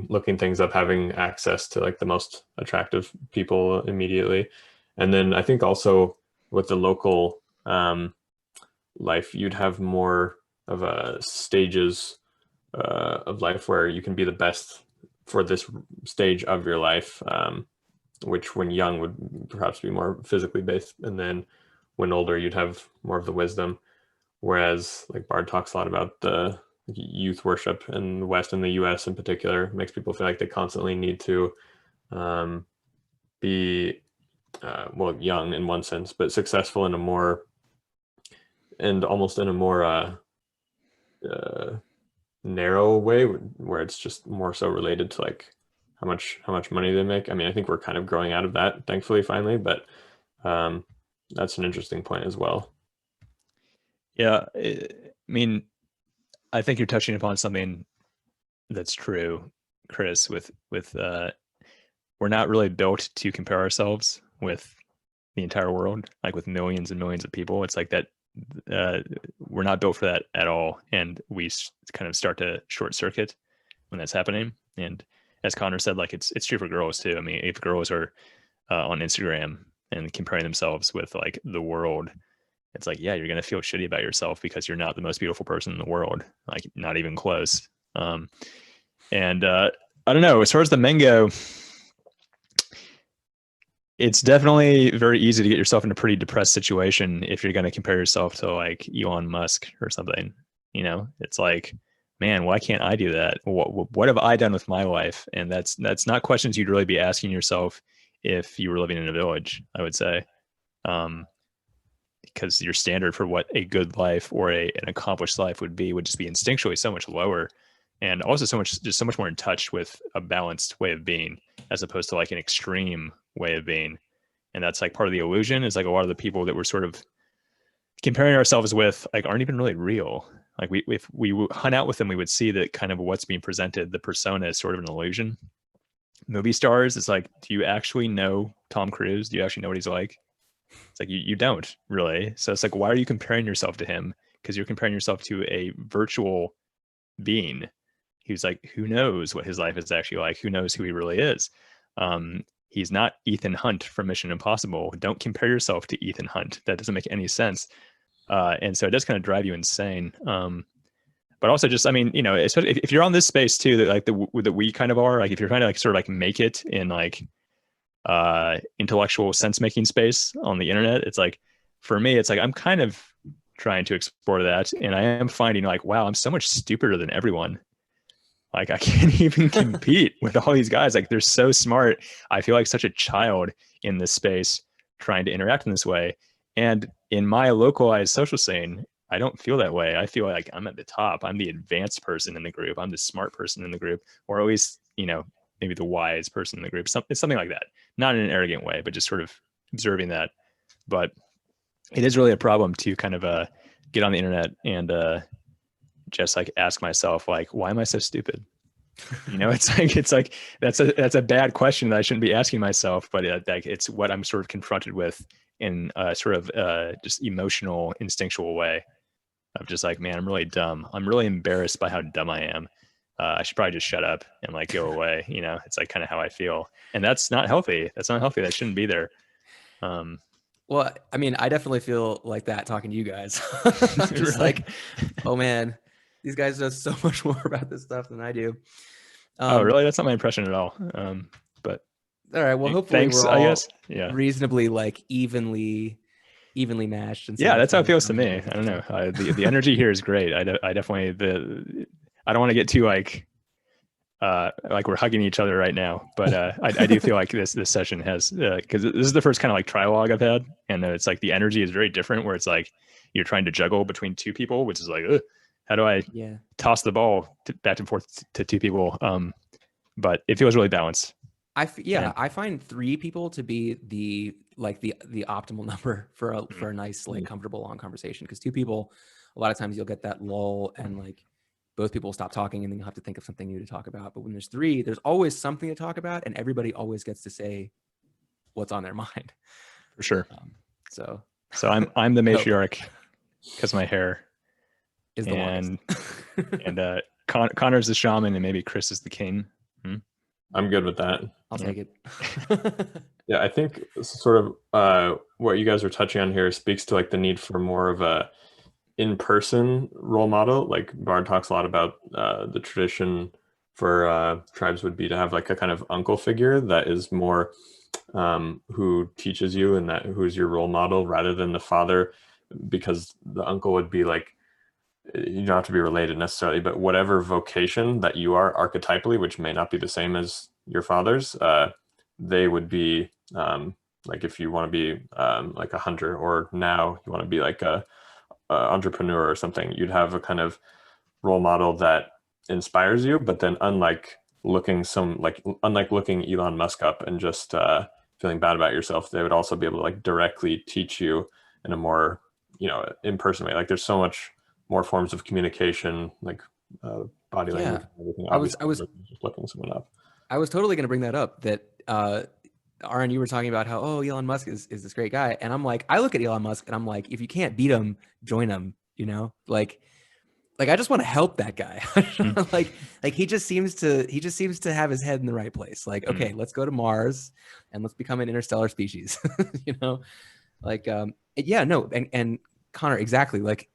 looking things up, having access to like the most attractive people immediately. And then I think also with the local life, you'd have more of stages of life where you can be the best for this stage of your life, which when young would perhaps be more physically based, and then when older you'd have more of the wisdom. Whereas like Bard talks a lot about the youth worship in the West, in the US in particular, makes people feel like they constantly need to be young in one sense, but successful in a more, and almost in a more narrow way, where it's just more so related to like how much money they make. I mean, I think we're kind of growing out of that, thankfully, finally, but that's an interesting point as well. Yeah, I mean, I think you're touching upon something that's true, Chris, with we're not really built to compare ourselves with the entire world, like with millions and millions of people. It's like that we're not built for that at all, and we kind of start to short circuit when that's happening. And as Connor said, like it's true for girls too. I mean, if girls are on Instagram and comparing themselves with like the world, it's like, yeah, you're going to feel shitty about yourself because you're not the most beautiful person in the world, like not even close. And I don't know, as far as the men go, it's definitely very easy to get yourself in a pretty depressed situation if you're going to compare yourself to like Elon Musk or something. It's like, man, why can't I do that? What have I done with my life? And that's not questions you'd really be asking yourself if you were living in a village, I would say. Because your standard for what a good life or an accomplished life would just be instinctually so much lower, and also so much more in touch with a balanced way of being, as opposed to like an extreme way of being. And that's like part of the illusion, is like a lot of the people that we're sort of comparing ourselves with like aren't even really real. Like if we hung out with them, we would see that kind of what's being presented, the persona, is sort of an illusion. Movie stars, it's like, do you actually know Tom Cruise? Do you actually know what he's like? It's like you don't really. So it's like, why are you comparing yourself to him? Because you're comparing yourself to a virtual being who's like, who knows what his life is actually like? Who knows who he really is? He's not Ethan Hunt from Mission Impossible. Don't compare yourself to Ethan Hunt. That doesn't make any sense. And so it does kind of drive you insane. But also just, I mean, especially if you're on this space too, that like that we kind of are, like if you're trying to like sort of like make it in like intellectual sense making space on the internet, it's like, for me, it's like I'm kind of trying to explore that, and I am finding like, wow, I'm so much stupider than everyone. Like I can't even compete with all these guys. Like they're so smart. I feel like such a child in this space trying to interact in this way. And in my localized social scene, I don't feel that way. I feel like I'm at the top. I'm the advanced person in the group. I'm the smart person in the group, or at least, maybe the wise person in the group. Something like that. Not in an arrogant way, but just sort of observing that. But it is really a problem to kind of get on the internet and just like ask myself, like, why am I so stupid? You know, it's like that's a bad question that I shouldn't be asking myself, but like it's what I'm sort of confronted with in a sort of just emotional, instinctual way of just like, man, I'm really dumb. I'm really embarrassed by how dumb I am. I should probably just shut up and like go away. You know, it's like kind of how I feel, and that's not healthy. That's not healthy. That shouldn't be there. Well, I mean, I definitely feel like that talking to you guys. Just Really? like, oh man, these guys know so much more about this stuff than I do. Oh, really? That's not my impression at all. But all right. Well, hopefully thanks, we're I all guess. Yeah. reasonably like evenly matched. And Yeah, that's how it feels to me. I don't know. The energy here is great. I definitely I don't want to get too like we're hugging each other right now, but I do feel like this session has because this is the first kind of like trialogue I've had, and it's like the energy is very different. Where it's like you're trying to juggle between two people, which is like, how do I toss the ball back and forth to two people? But it feels really balanced. I find 3 people to be the optimal number for a nice, like, comfortable long conversation. Because 2 people, a lot of times you'll get that lull and like both people will stop talking and then you'll have to think of something new to talk about. But when there's 3, there's always something to talk about and everybody always gets to say what's on their mind. For sure. So I'm the matriarch because my hair is the longest. And Connor's the shaman and maybe Chris is the king. I'm good with that. I'll take it. Yeah, I think sort of what you guys are touching on here speaks to like the need for more of a in-person role model. Like Bard talks a lot about the tradition for tribes would be to have like a kind of uncle figure that is more who teaches you and that who's your role model rather than the father, because the uncle would be like, you don't have to be related necessarily, but whatever vocation that you are archetypally, which may not be the same as your father's, they would be like if you want to be like a hunter, or now you want to be like a entrepreneur or something, you'd have a kind of role model that inspires you. But then unlike looking Elon Musk up and just feeling bad about yourself, they would also be able to like directly teach you in a more, in-person way. Like there's so much more forms of communication, like body language and everything. I was just looking someone up. I was totally going to bring that up, that Arran, you were talking about how, Elon Musk is this great guy. And I'm like, I look at Elon Musk and I'm like, if you can't beat him, join him, like I just want to help that guy. like he just seems to have his head in the right place. Like, okay, let's go to Mars and let's become an interstellar species, and Connor, exactly. Like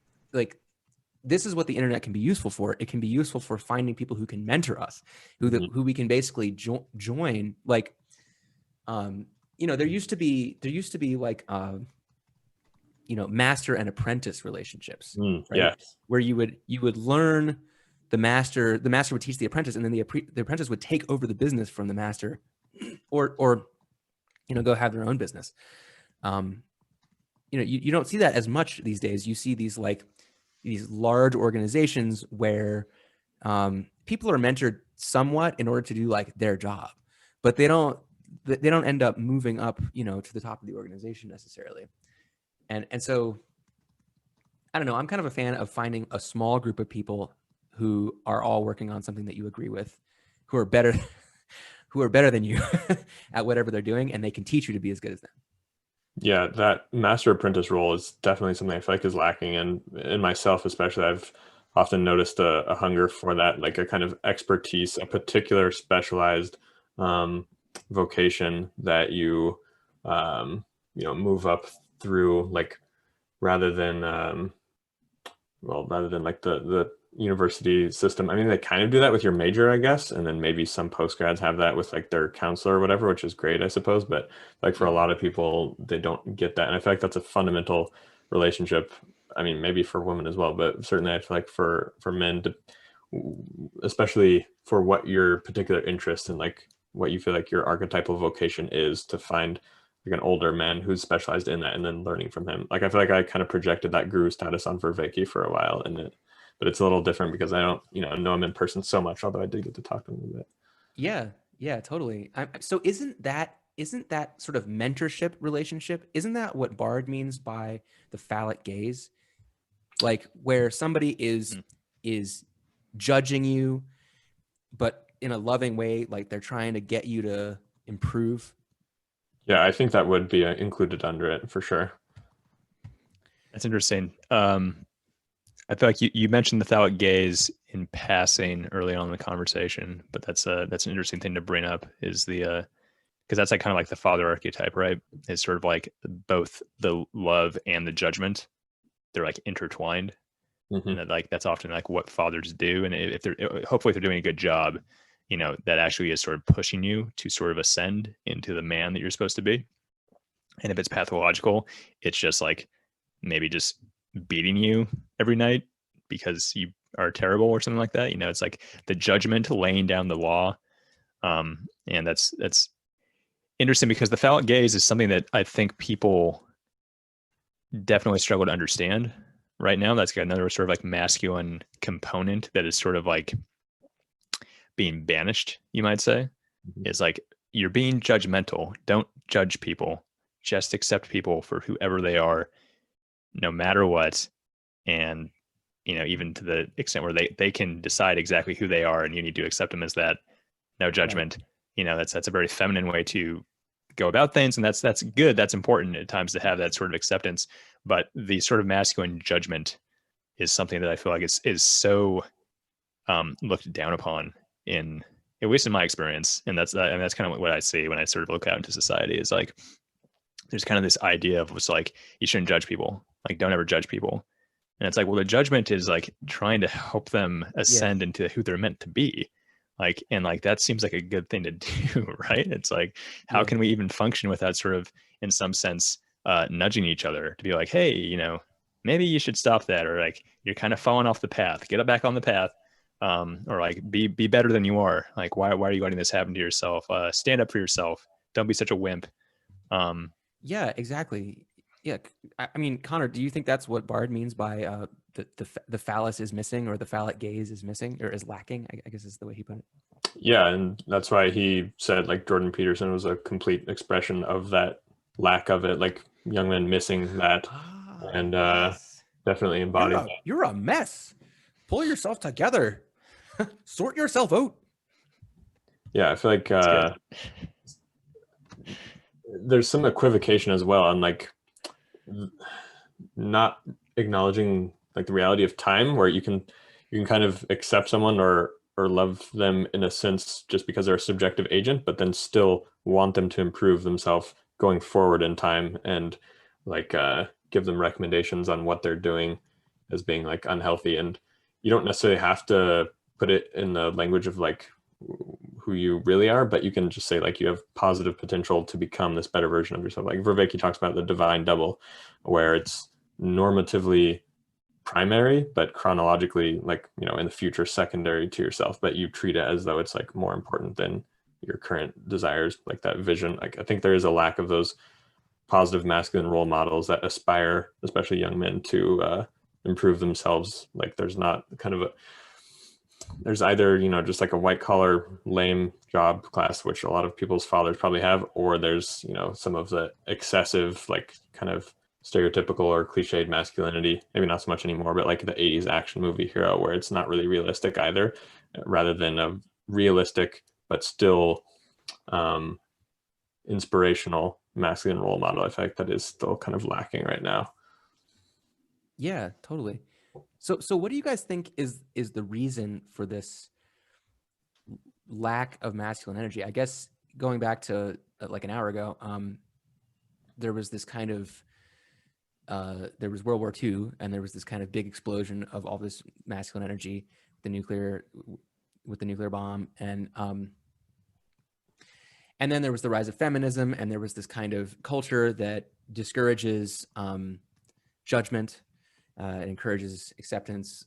this is what the internet can be useful for. It can be useful for finding people who can mentor us, who we can basically join. Like, there used to be like, master and apprentice relationships, right? Yes. Where you would learn the master would teach the apprentice, and then the apprentice would take over the business from the master, or go have their own business. You don't see that as much these days. You see these large organizations where people are mentored somewhat in order to do like their job, but they don't end up moving up, to the top of the organization necessarily. And so I don't know, I'm kind of a fan of finding a small group of people who are all working on something that you agree with, who are better than you at whatever they're doing, and they can teach you to be as good as them. Yeah, that master apprentice role is definitely something I feel like is lacking. And in myself, especially, I've often noticed a hunger for that, like a kind of expertise, a particular specialized vocation that you, move up through, like rather than like the university system. I mean, they kind of do that with your major, I guess, and then maybe some postgrads have that with like their counselor or whatever, which is great, I suppose. But like for a lot of people, they don't get that, and I feel like that's a fundamental relationship. I mean, maybe for women as well, but certainly I feel like for men, especially for what your particular interest and like what you feel like your archetypal vocation is, to find like an older man who's specialized in that and then learning from him. Like I feel like I kind of projected that guru status on Vervaeke for a while, but it's a little different because I don't, know him in person so much, although I did get to talk to him a little bit. Yeah, totally. So isn't that sort of mentorship relationship? Isn't that what Bard means by the phallic gaze? like where somebody is judging you, but in a loving way, like they're trying to get you to improve. Yeah, I think that would be included under it for sure. That's interesting. I feel like you mentioned the phallic gaze in passing early on in the conversation, but that's an interesting thing to bring up, is the because that's like kind of like the father archetype, right? It's sort of like both the love and the judgment, they're like intertwined. And that, like, that's often like what fathers do. And if they're, hopefully if they're doing a good job, you know, that actually is sort of pushing you to sort of ascend into the man that you're supposed to be. And if it's pathological, it's just like maybe just beating you every night because you are terrible or something like that. You know, it's like the judgment, laying down the law. And that's interesting because the phallic gaze is something that I think people definitely struggle to understand right now. That's got another sort of like masculine component that is sort of like being banished, you might say. It's like, you're being judgmental. Don't judge people. Just accept people for whoever they are, no matter what. And, you know, even to the extent where they can decide exactly who they are and you need to accept them as that. No judgment. Right. You know, that's a very feminine way to go about things. And that's good. That's important at times to have that sort of acceptance. But the sort of masculine judgment is something that I feel like is so looked down upon, in at least in my experience. And that's kind of what I see when I sort of look out into society, is like, there's kind of this idea of what's like, you shouldn't judge people. Like, don't ever judge people. And it's like, well, the judgment is like trying to help them ascend into who they're meant to be. Like, and like, that seems like a good thing to do, right? It's like, how can we even function without sort of, in some sense, nudging each other to be like, hey, you know, maybe you should stop that, or like, you're kind of falling off the path, get back on the path, or like, be better than you are. Like, why are you letting this happen to yourself? Stand up for yourself. Don't be such a wimp. Yeah, exactly. Yeah, I mean, Connor, do you think that's what Bard means by the phallus is missing, or the phallic gaze is missing, or is lacking? I guess is the way he put it. Yeah, and that's why he said like Jordan Peterson was a complete expression of that lack of it, like young men missing that, and definitely embodied that. You're a mess. Pull yourself together. Sort yourself out. Yeah, I feel like there's some equivocation as well on like not acknowledging like the reality of time, where you can kind of accept someone or love them in a sense just because they're a subjective agent, but then still want them to improve themselves going forward in time, and like give them recommendations on what they're doing as being like unhealthy. And you don't necessarily have to put it in the language of like who you really are, but you can just say like you have positive potential to become this better version of yourself. Like Vervaeke talks about the divine double, where it's normatively primary, but chronologically, like, you know, in the future, secondary to yourself, but you treat it as though it's like more important than your current desires, like that vision. Like, I think there is a lack of those positive masculine role models that aspire, especially young men, to improve themselves. Like, there's not kind of there's either, you know, just like a white collar lame job class, which a lot of people's fathers probably have, or there's, you know, some of the excessive, like kind of stereotypical or cliched masculinity, maybe not so much anymore, but like the 80s action movie hero, where it's not really realistic either, rather than a realistic but still inspirational masculine role model. I think that is still kind of lacking right now. Yeah, totally. So what do you guys think is the reason for this lack of masculine energy? I guess going back to like an hour ago, there was this kind of there was World War II, and there was this kind of big explosion of all this masculine energy, with the nuclear bomb, and then there was the rise of feminism, and there was this kind of culture that discourages judgment, it encourages acceptance.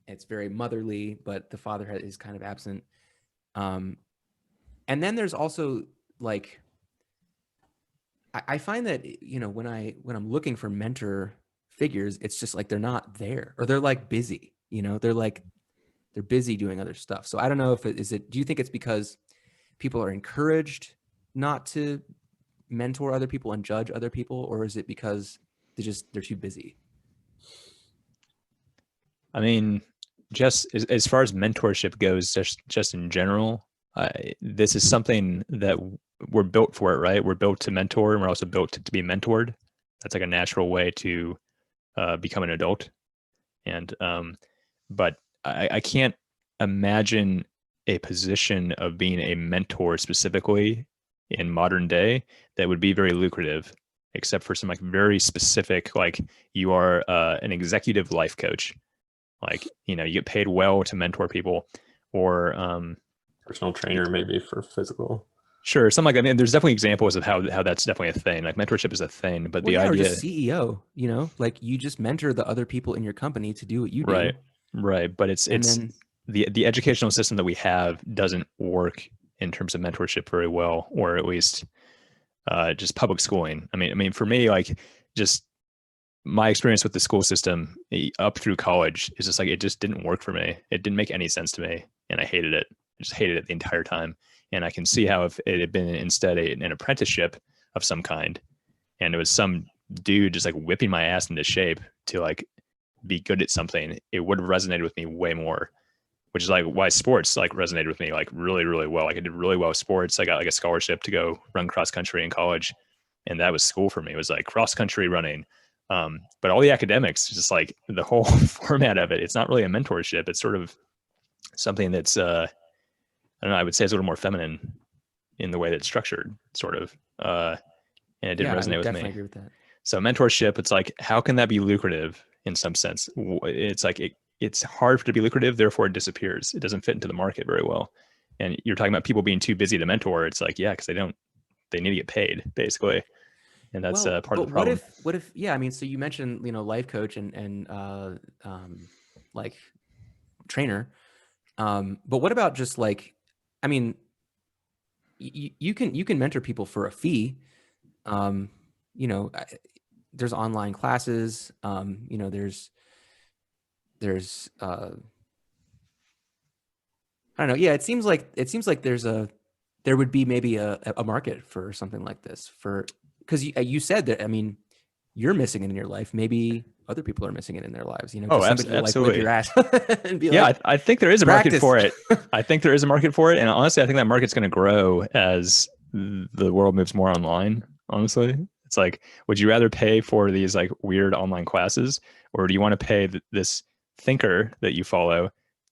It's very motherly, but the father is kind of absent. And then there's also like, I find that, you know, when I'm looking for mentor figures, it's just like they're not there, or they're like busy, you know, they're busy doing other stuff. So I don't know if do you think it's because people are encouraged not to mentor other people and judge other people, or is it because they're too busy? I mean, just as far as mentorship goes, just in general, this is something that we're built for it, right? We're built to mentor, and we're also built to be mentored. That's like a natural way to become an adult. And but I can't imagine a position of being a mentor specifically in modern day that would be very lucrative, except for some like very specific, like you are an executive life coach, like, you know, you get paid well to mentor people, or Personal trainer maybe for physical. sure, something like that. I mean, there's definitely examples of how that's definitely a thing. Like mentorship is a thing, but Well, the yeah, or idea, just CEO, you know, like you just mentor the other people in your company to do what you do. right, but it's And then the educational system that we have doesn't work in terms of mentorship very well, or at least just public schooling. I mean, for me, like just my experience with the school system up through college is just like it just didn't work for me. It didn't make any sense to me, and I hated it. I just hated it the entire time. And I can see how if it had been instead an apprenticeship of some kind, and it was some dude just like whipping my ass into shape to like be good at something, it would have resonated with me way more. Which is like why sports like resonated with me like really, really well. Like I did really well with sports. I got like a scholarship to go run cross country in college, and that was school for me. It was like cross country running. But all the academics, just like the whole format of it, it's not really a mentorship. It's sort of something that's I don't know, I would say it's a little more feminine in the way that it's structured, sort of. And it didn't yeah, I resonate would with definitely me. agree with that. So mentorship, it's like, how can that be lucrative in some sense? It's like it's hard for it to be lucrative, therefore it disappears. It doesn't fit into the market very well. And you're talking about people being too busy to mentor. It's like, yeah, because they need to get paid basically, and that's Well, part of but the problem. what if, yeah, I mean, so you mentioned, you know, life coach and like trainer. But what about just like, I mean, you can mentor people for a fee. You know, there's online classes. You know, there's I don't know. Yeah, it seems like there would be maybe a market for something like this for, because you said that, I mean, you're missing it in your life. Maybe other people are missing it in their lives. You know, Oh, just somebody to like whip absolutely. your ass and be Yeah, like, I think there is a market practice. for it. I think there is a market for it, and honestly, I think that market's going to grow as the world moves more online. Honestly, it's like, would you rather pay for these like weird online classes, or do you want to pay this thinker that you follow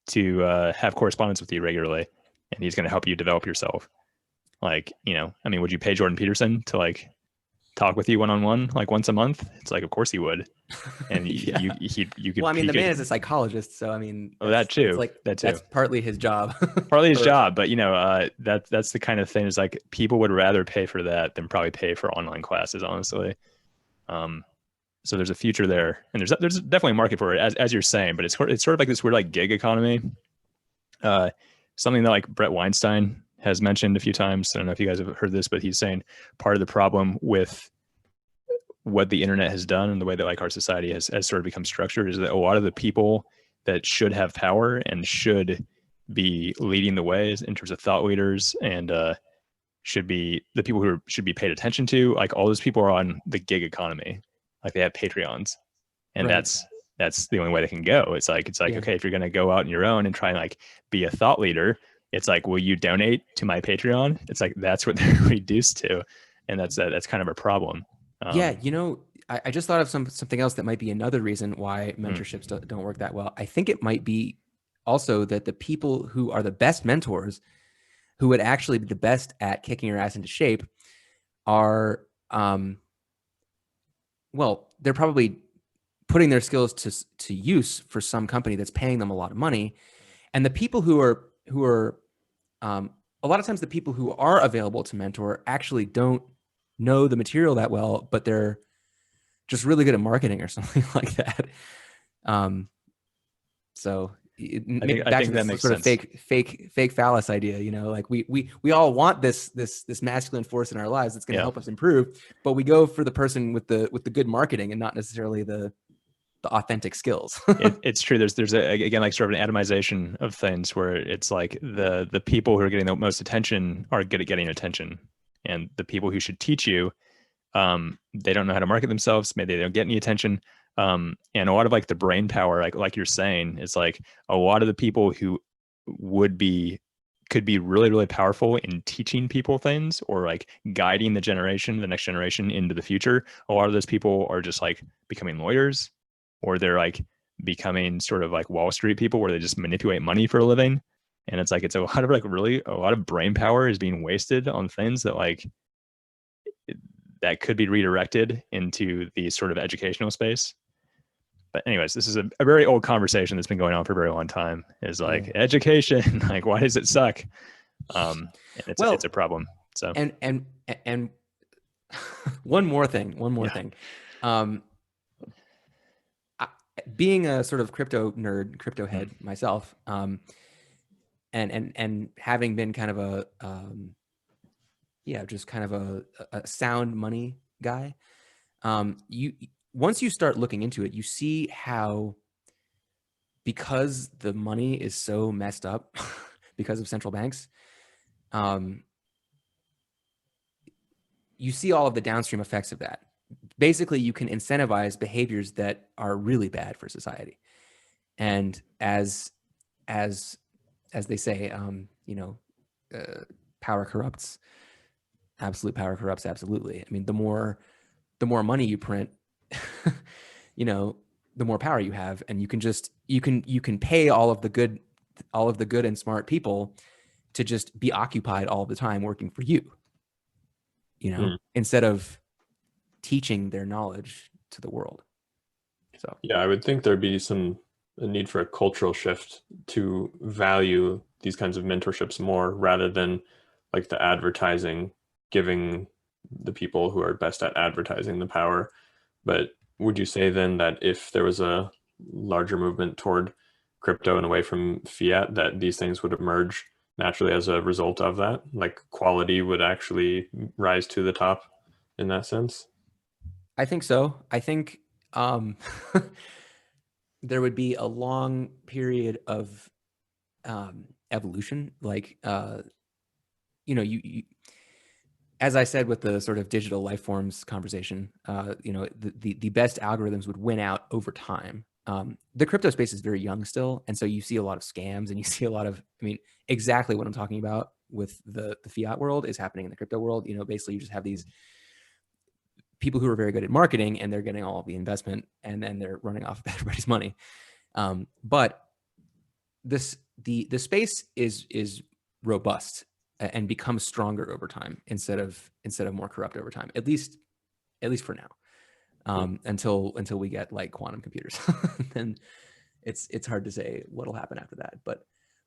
to have correspondence with you regularly, and he's going to help you develop yourself? Like, you know, I mean, would you pay Jordan Peterson to like talk with you one-on-one like once a month? It's like, of course he would. And Yeah. you could, Well, I mean, he the could, man is a psychologist, so I mean, oh, that too, like that too. that's partly his job. Partly his Or- job, but you know, that's the kind of thing is like people would rather pay for that than probably pay for online classes, honestly. So there's a future there, and there's definitely a market for it, as you're saying, but it's sort of like this weird like gig economy. Something that like Brett Weinstein has mentioned a few times. I don't know if you guys have heard this, but he's saying part of the problem with what the internet has done and the way that like our society has sort of become structured is that a lot of the people that should have power and should be leading the way in terms of thought leaders and should be the people who should be paid attention to, like all those people are on the gig economy, like they have Patreons, and Right. that's the only way they can go. It's like Yeah. okay, if you're going to go out on your own and try and like be a thought leader, it's like, will you donate to my Patreon? It's like that's what they're reduced to, and that's kind of a problem. Yeah, you know, I just thought of something else that might be another reason why Hmm. mentorships don't work that well. I think it might be also that the people who are the best mentors, who would actually be the best at kicking your ass into shape, are well, they're probably putting their skills to use for some company that's paying them a lot of money. And the people who are a lot of times the people who are available to mentor actually don't know the material that well, but they're just really good at marketing or something like that. So maybe I back think to that this makes sort of sense. fake phallus idea, you know, like we all want this masculine force in our lives that's going to Yeah. help us improve, but we go for the person with the good marketing and not necessarily the authentic skills. It's true. There's again like sort of an atomization of things where it's like the people who are getting the most attention are good at getting attention, and the people who should teach you, they don't know how to market themselves. Maybe they don't get any attention. And a lot of like the brain power, like you're saying, is like a lot of the people who could be really, really powerful in teaching people things or like guiding the next generation into the future. A lot of those people are just like becoming lawyers, or they're like becoming sort of like Wall Street people where they just manipulate money for a living. And it's like, it's a lot of like really a lot of brain power is being wasted on things that like that could be redirected into the sort of educational space. But anyways, this is a very old conversation that's been going on for a very long time, is like education, like why does it suck? It's a problem. So and one more thing. Being a sort of crypto nerd, crypto head myself, and having been kind of just kind of a sound money guy, once you start looking into it, you see how, because the money is so messed up because of central banks, you see all of the downstream effects of that. Basically, you can incentivize behaviors that are really bad for society. And as they say, power corrupts. Absolute power corrupts absolutely. I mean, the more money you print, the more power you have, and you can pay all of the good and smart people to just be occupied all the time working for you, instead of teaching their knowledge to the world. So yeah, I would think there'd be a need for a cultural shift to value these kinds of mentorships more, rather than like the advertising giving the people who are best at advertising the power. But would you say then that if there was a larger movement toward crypto and away from fiat, that these things would emerge naturally as a result of that? Like quality would actually rise to the top in that sense? I think so. I think there would be a long period of evolution. Like, you as I said with the sort of digital life forms conversation, the best algorithms would win out over time. The crypto space is very young still, and so you see a lot of scams, and you see a lot of, exactly what I'm talking about with the fiat world is happening in the crypto world. Basically you just have these people who are very good at marketing, and they're getting all of the investment, and then they're running off of everybody's money. But the space is robust and becomes stronger over time instead of more corrupt over time, at least for now, until we get like quantum computers. Then it's hard to say what'll happen after that.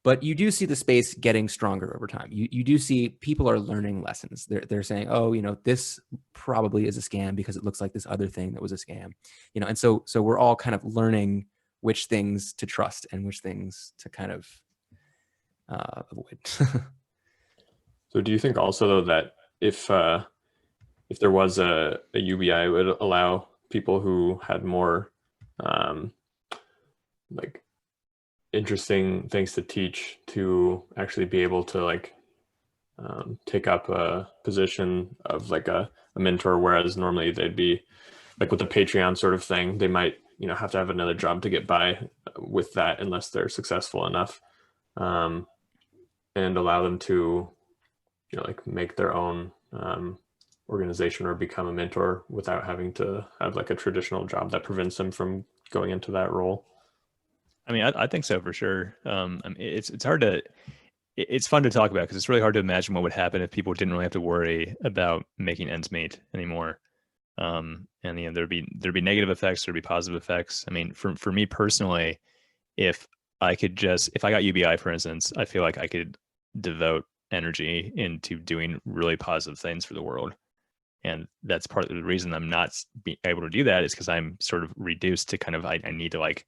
But you do see the space getting stronger over time. You do see people are learning lessons. They're saying, oh, this probably is a scam because it looks like this other thing that was a scam, and so we're all kind of learning which things to trust and which things to kind of avoid. So do you think also, though, that if there was a UBI, it would allow people who had more like interesting things to teach to actually be able to like take up a position of like a mentor, whereas normally they'd be like with the Patreon sort of thing, they might have to have another job to get by with that unless they're successful enough, and allow them to like make their own organization or become a mentor without having to have like a traditional job that prevents them from going into that role? I think so for sure. It's hard to, it's fun to talk about because it's really hard to imagine what would happen if people didn't really have to worry about making ends meet anymore. And there'd be negative effects, there'd be positive effects. For me personally, if I got UBI, for instance, I feel like I could devote energy into doing really positive things for the world. And that's part of the reason I'm not able to do that, is because I'm sort of reduced to kind of, I need to like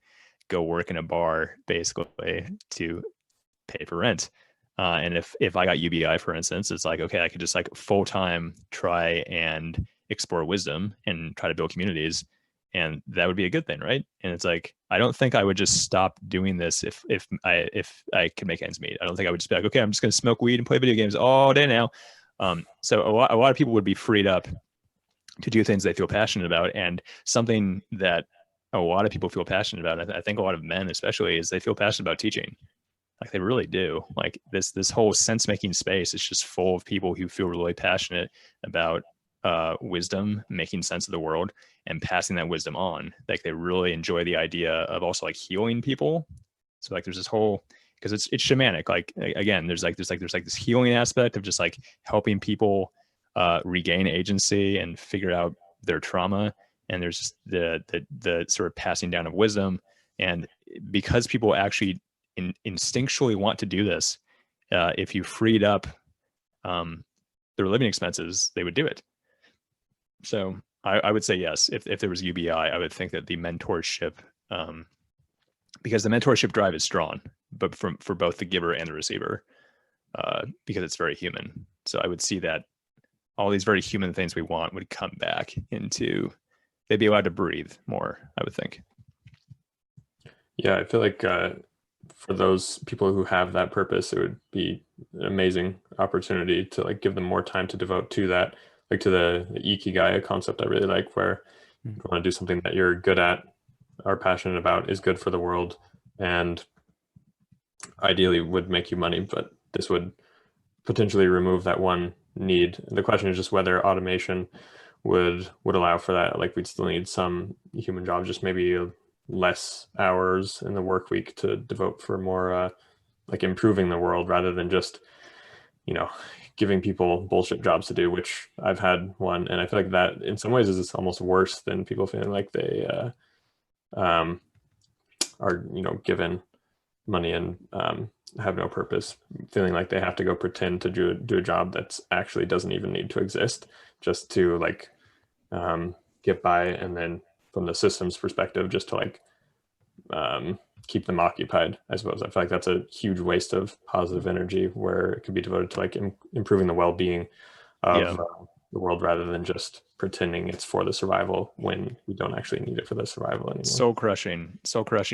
go work in a bar basically to pay for rent. And if I got UBI, for instance, it's like, okay, I could just like full-time try and explore wisdom and try to build communities, and that would be a good thing, right? And it's like, I don't think I would just stop doing this if I could make ends meet. I don't think I would just be like, okay, I'm just going to smoke weed and play video games all day now. So a lot of people would be freed up to do things they feel passionate about. And something that a lot of people feel passionate about. I think a lot of men, especially, is they feel passionate about teaching. Like they really do. Like this whole sense making space is just full of people who feel really passionate about wisdom, making sense of the world, and passing that wisdom on. Like they really enjoy the idea of also like healing people. So like there's this whole, because it's shamanic. Like again, there's this healing aspect of just like helping people regain agency and figure out their trauma. And there's the sort of passing down of wisdom. And because people actually instinctually want to do this, if you freed up their living expenses, they would do it. So I would say yes. If there was UBI, I would think that the mentorship, because the mentorship drive is strong, but for both the giver and the receiver, because it's very human. So I would see that all these very human things we want would come back into, they'd be allowed to breathe more, I would think. Yeah, I feel like for those people who have that purpose, it would be an amazing opportunity to like give them more time to devote to that, like to the ikigai concept I really like, where you want to do something that you're good at, are passionate about, is good for the world, and ideally would make you money, but this would potentially remove that one need. And the question is just whether automation would allow for that. Like we'd still need some human jobs, just maybe less hours in the work week to devote for more like improving the world rather than just, you know, giving people bullshit jobs to do, which I've had one. And I feel like that in some ways is almost worse than people feeling like they are, you know, given money and have no purpose, feeling like they have to go pretend to do a job that's actually doesn't even need to exist just to like get by. And then from the system's perspective, just to like keep them occupied, I suppose. I feel like that's a huge waste of positive energy where it could be devoted to like improving the well-being of the world rather than just pretending it's for the survival when we don't actually need it for the survival anymore. Soul crushing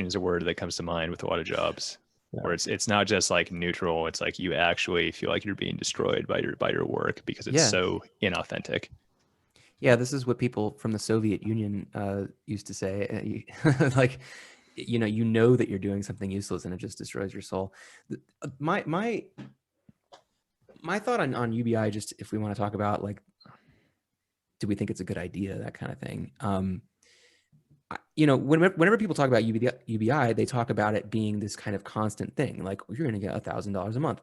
is a word that comes to mind with a lot of jobs. Yeah. Where it's not just like neutral, it's like you actually feel like you're being destroyed by your work because it's so inauthentic. Yeah, this is what people from the Soviet Union used to say. Like, you know that you're doing something useless and it just destroys your soul. My thought on UBI, just if we want to talk about like, do we think it's a good idea, that kind of thing. You know, whenever people talk about UBI, they talk about it being this kind of constant thing. Like, well, you're going to get $1,000 a month.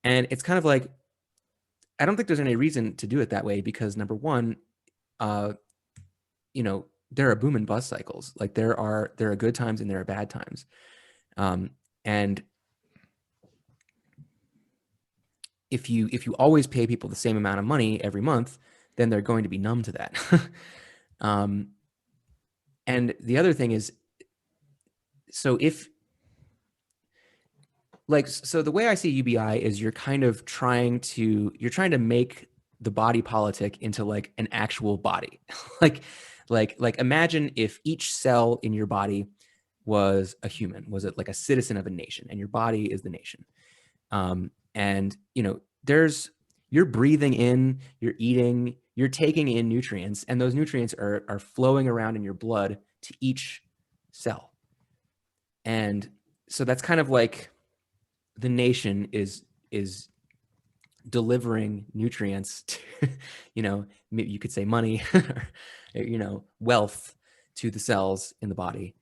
And it's kind of like, I don't think there's any reason to do it that way because number one, you know, there are boom and bust cycles. Like there are good times and there are bad times. And if you always pay people the same amount of money every month, then they're going to be numb to that. And the other thing is, so the way I see UBI is you're trying to make the body politic into like an actual body. like imagine if each cell in your body was a human, was it like a citizen of a nation, and your body is the nation. And you know, you're breathing in, you're eating, you're taking in nutrients, and those nutrients are flowing around in your blood to each cell. And so that's kind of like the nation is delivering nutrients to, you know, maybe you could say money, you know, wealth to the cells in the body.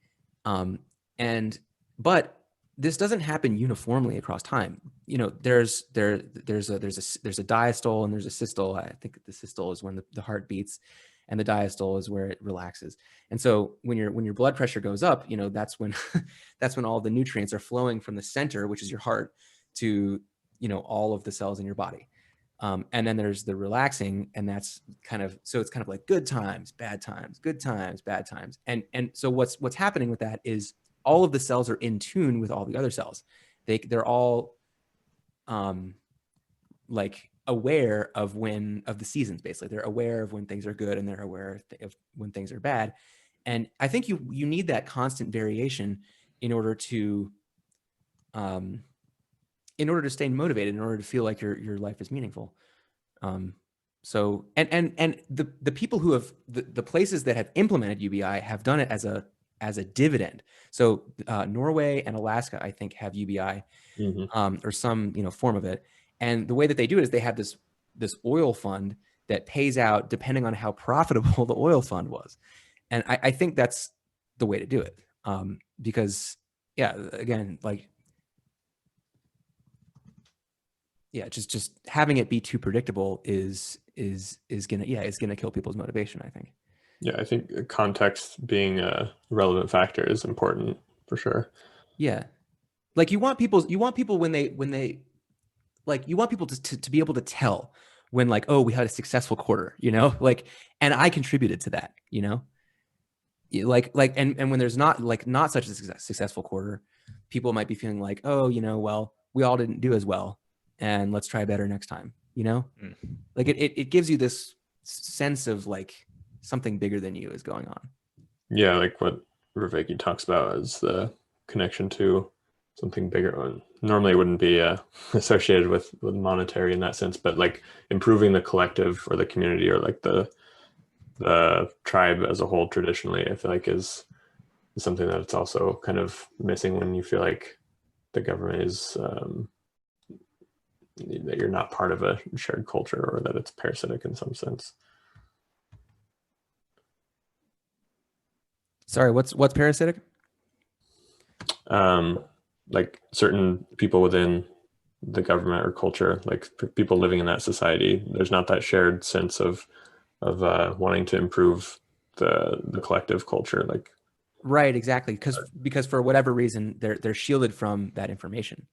But this doesn't happen uniformly across time. You know, there's a diastole and there's a systole. I think the systole is when the heart beats, and the diastole is where it relaxes. And so when your blood pressure goes up, you know, that's when all the nutrients are flowing from the center, which is your heart, to, you know, all of the cells in your body. And then there's the relaxing, and that's so it's kind of like good times, bad times, good times, bad times. And so what's happening with that is all of the cells are in tune with all the other cells. They're all like aware of the seasons, basically. They're aware of when things are good and they're aware of when things are bad. And I think you need that constant variation in order to stay motivated, in order to feel like your life is meaningful. So the people who have the places that have implemented UBI have done it as as a dividend. So Norway and Alaska, I think, have UBI or some form of it. And the way that they do it is they have this oil fund that pays out depending on how profitable the oil fund was. And I think that's the way to do it. Because yeah, again, like, yeah, just having it be too predictable is gonna kill people's motivation, I think. Yeah, I think context being a relevant factor is important for sure. Yeah. Like you want people when they like, you want people to be able to tell when, like, oh, we had a successful quarter, like, and I contributed to that, like, and when there's not such a successful quarter, people might be feeling like, oh, well, we all didn't do as well, and let's try better next time, like it gives you this sense of like something bigger than you is going on. Yeah, like what Raveki talks about is the connection to something bigger. Normally it wouldn't be associated with monetary in that sense, but like improving the collective or the community or like the tribe as a whole traditionally, I feel like is something that it's also kind of missing when you feel like the government is that you're not part of a shared culture or that it's parasitic in some sense. Sorry, what's parasitic? Like certain people within the government or culture, like people living in that society, there's not that shared sense of wanting to improve the collective culture. Like, right, exactly, because for whatever reason they're shielded from that information,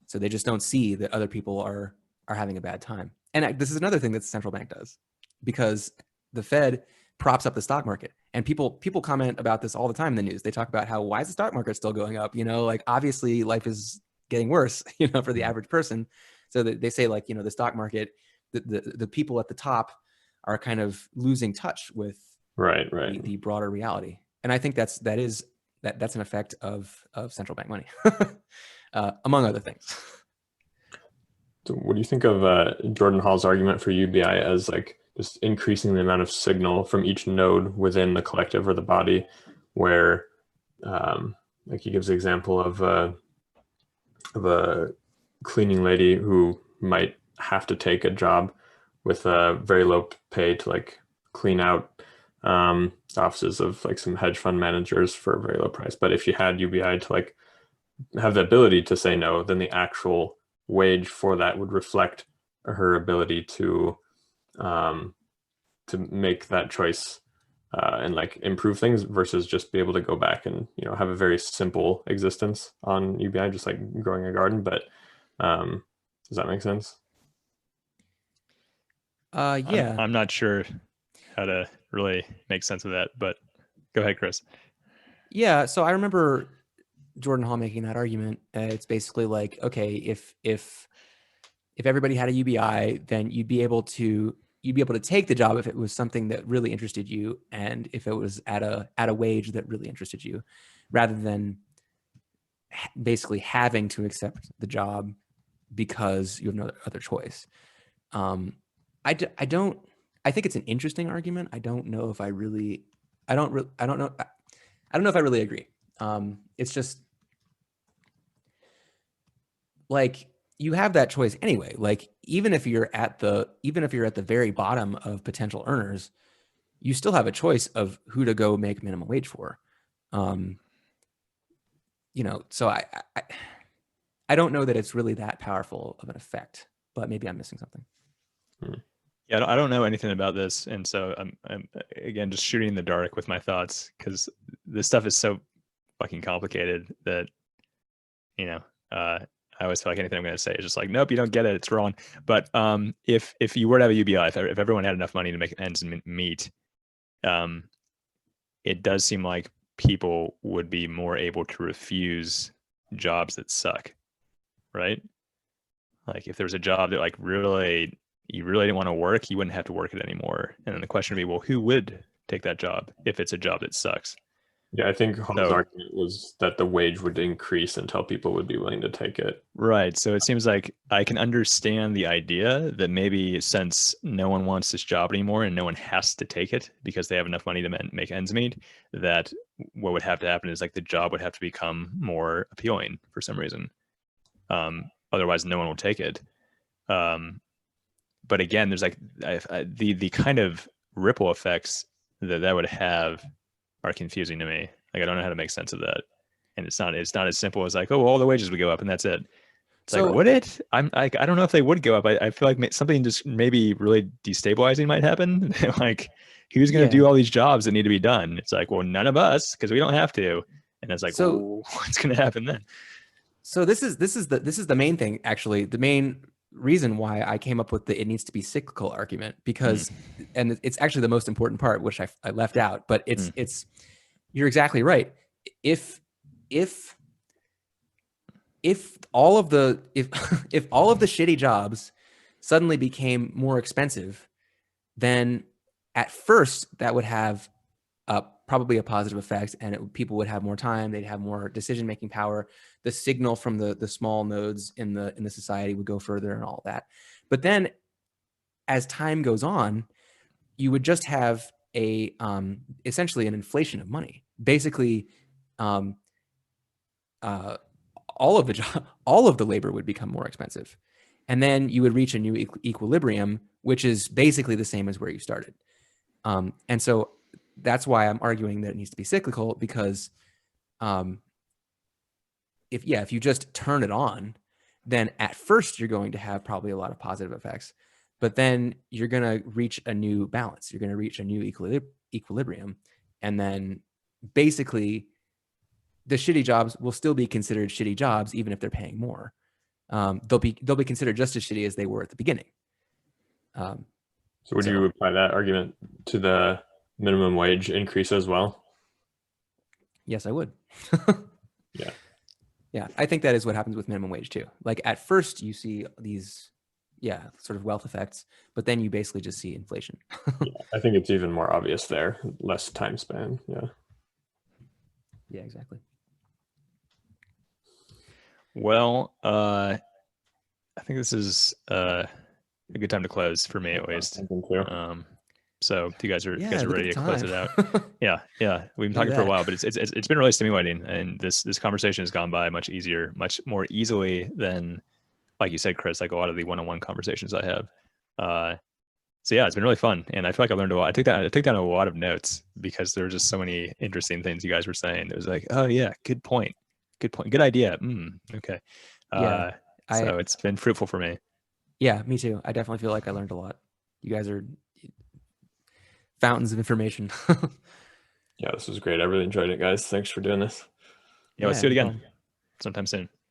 so they just don't see that other people are having a bad time. And this is another thing that the central bank does, because the Fed props up the stock market, and people comment about this all the time in the news. They talk about how, why is the stock market still going up? Like, obviously life is getting worse, for the average person. So they say, like, the stock market, the people at the top are kind of losing touch with right. the broader reality. And I think that's an effect of central bank money, among other things. So what do you think of Jordan Hall's argument for UBI as like just increasing the amount of signal from each node within the collective or the body, where like he gives the example of a cleaning lady who might have to take a job with a very low pay to like clean out offices of like some hedge fund managers for a very low price. But if you had UBI to like have the ability to say no, then the actual wage for that would reflect her ability to make that choice and like improve things versus just be able to go back and have a very simple existence on UBI, just like growing a garden. But does that make sense? Yeah, I'm not sure how to really make sense of that, but go ahead, Chris. Yeah, so I remember Jordan Hall making that argument. It's basically like, okay, if everybody had a UBI, then you'd be able to take the job if it was something that really interested you, and if it was at a wage that really interested you, rather than basically having to accept the job because you have no other choice. I think it's an interesting argument. I don't know if I really agree. It's just like, you have that choice anyway. Like, even if you're at the very bottom of potential earners, you still have a choice of who to go make minimum wage for. So I don't know that it's really that powerful of an effect, but maybe I'm missing something. Yeah, I don't know anything about this, and so I'm again just shooting in the dark with my thoughts, because this stuff is so fucking complicated that I always feel like anything I'm going to say is just like, nope, you don't get it, it's wrong. But if you were to have a UBI, if everyone had enough money to make ends meet, it does seem like people would be more able to refuse jobs that suck, right? Like, if there was a job that like really you really didn't want to work, you wouldn't have to work it anymore. And then the question would be, well, who would take that job if it's a job that sucks? Yeah, I think Hall's argument was that the wage would increase until people would be willing to take it. Right. So it seems like I can understand the idea that maybe since no one wants this job anymore and no one has to take it because they have enough money to make ends meet, that what would have to happen is like the job would have to become more appealing for some reason. Otherwise, no one will take it. But again, there's like the kind of ripple effects that would have are confusing to me. Like I don't know how to make sense of that. And it's not as simple as like, oh, all the wages would go up and that's it. It's So like, would it? I don't know if they would go up. I feel like something just maybe really destabilizing might happen. Like, who's going to do all these jobs that need to be done? It's like, well, none of us, because we don't have to. And it's like, so what's going to happen then? So this is the main thing, actually. The main reason why I came up with the it needs to be cyclical argument, because and it's actually the most important part, which I left out, but it's you're exactly right. If all of the if all of the shitty jobs suddenly became more expensive, then at first that would have probably a positive effect, and people would have more time. They'd have more decision-making power. The signal from the small nodes in the society would go further and all that. But then as time goes on, you would just have a essentially an inflation of money. Basically, all of the labor would become more expensive. And then you would reach a new equilibrium, which is basically the same as where you started. And so that's why I'm arguing that it needs to be cyclical, because if you just turn it on, then at first you're going to have probably a lot of positive effects, but then you're going to reach a new balance. You're going to reach a new equilibrium. And then basically the shitty jobs will still be considered shitty jobs, even if they're paying more. They'll be considered just as shitty as they were at the beginning. So would you apply that argument to the minimum wage increase as well? Yes, I would. Yeah. Yeah, I think that is what happens with minimum wage too. Like at first you see these, sort of wealth effects, but then you basically just see inflation. Yeah, I think it's even more obvious there, less time span. Yeah. Yeah, exactly. Well, I think this is a good time to close for me, at least. So if you guys are ready to close it out. Yeah. We've been talking for a while, but it's been really stimulating, and this conversation has gone by much easier, much more easily than, like you said, Chris, like a lot of the one-on-one conversations I have. So yeah, it's been really fun, and I feel like I learned a lot. I took down a lot of notes because there were just so many interesting things you guys were saying. It was like, oh yeah, good point, good idea. Okay. So it's been fruitful for me. Yeah, me too. I definitely feel like I learned a lot. You guys are fountains of information. Yeah, this was great. I really enjoyed it, guys. Thanks for doing this. Yeah, let's do it again sometime soon.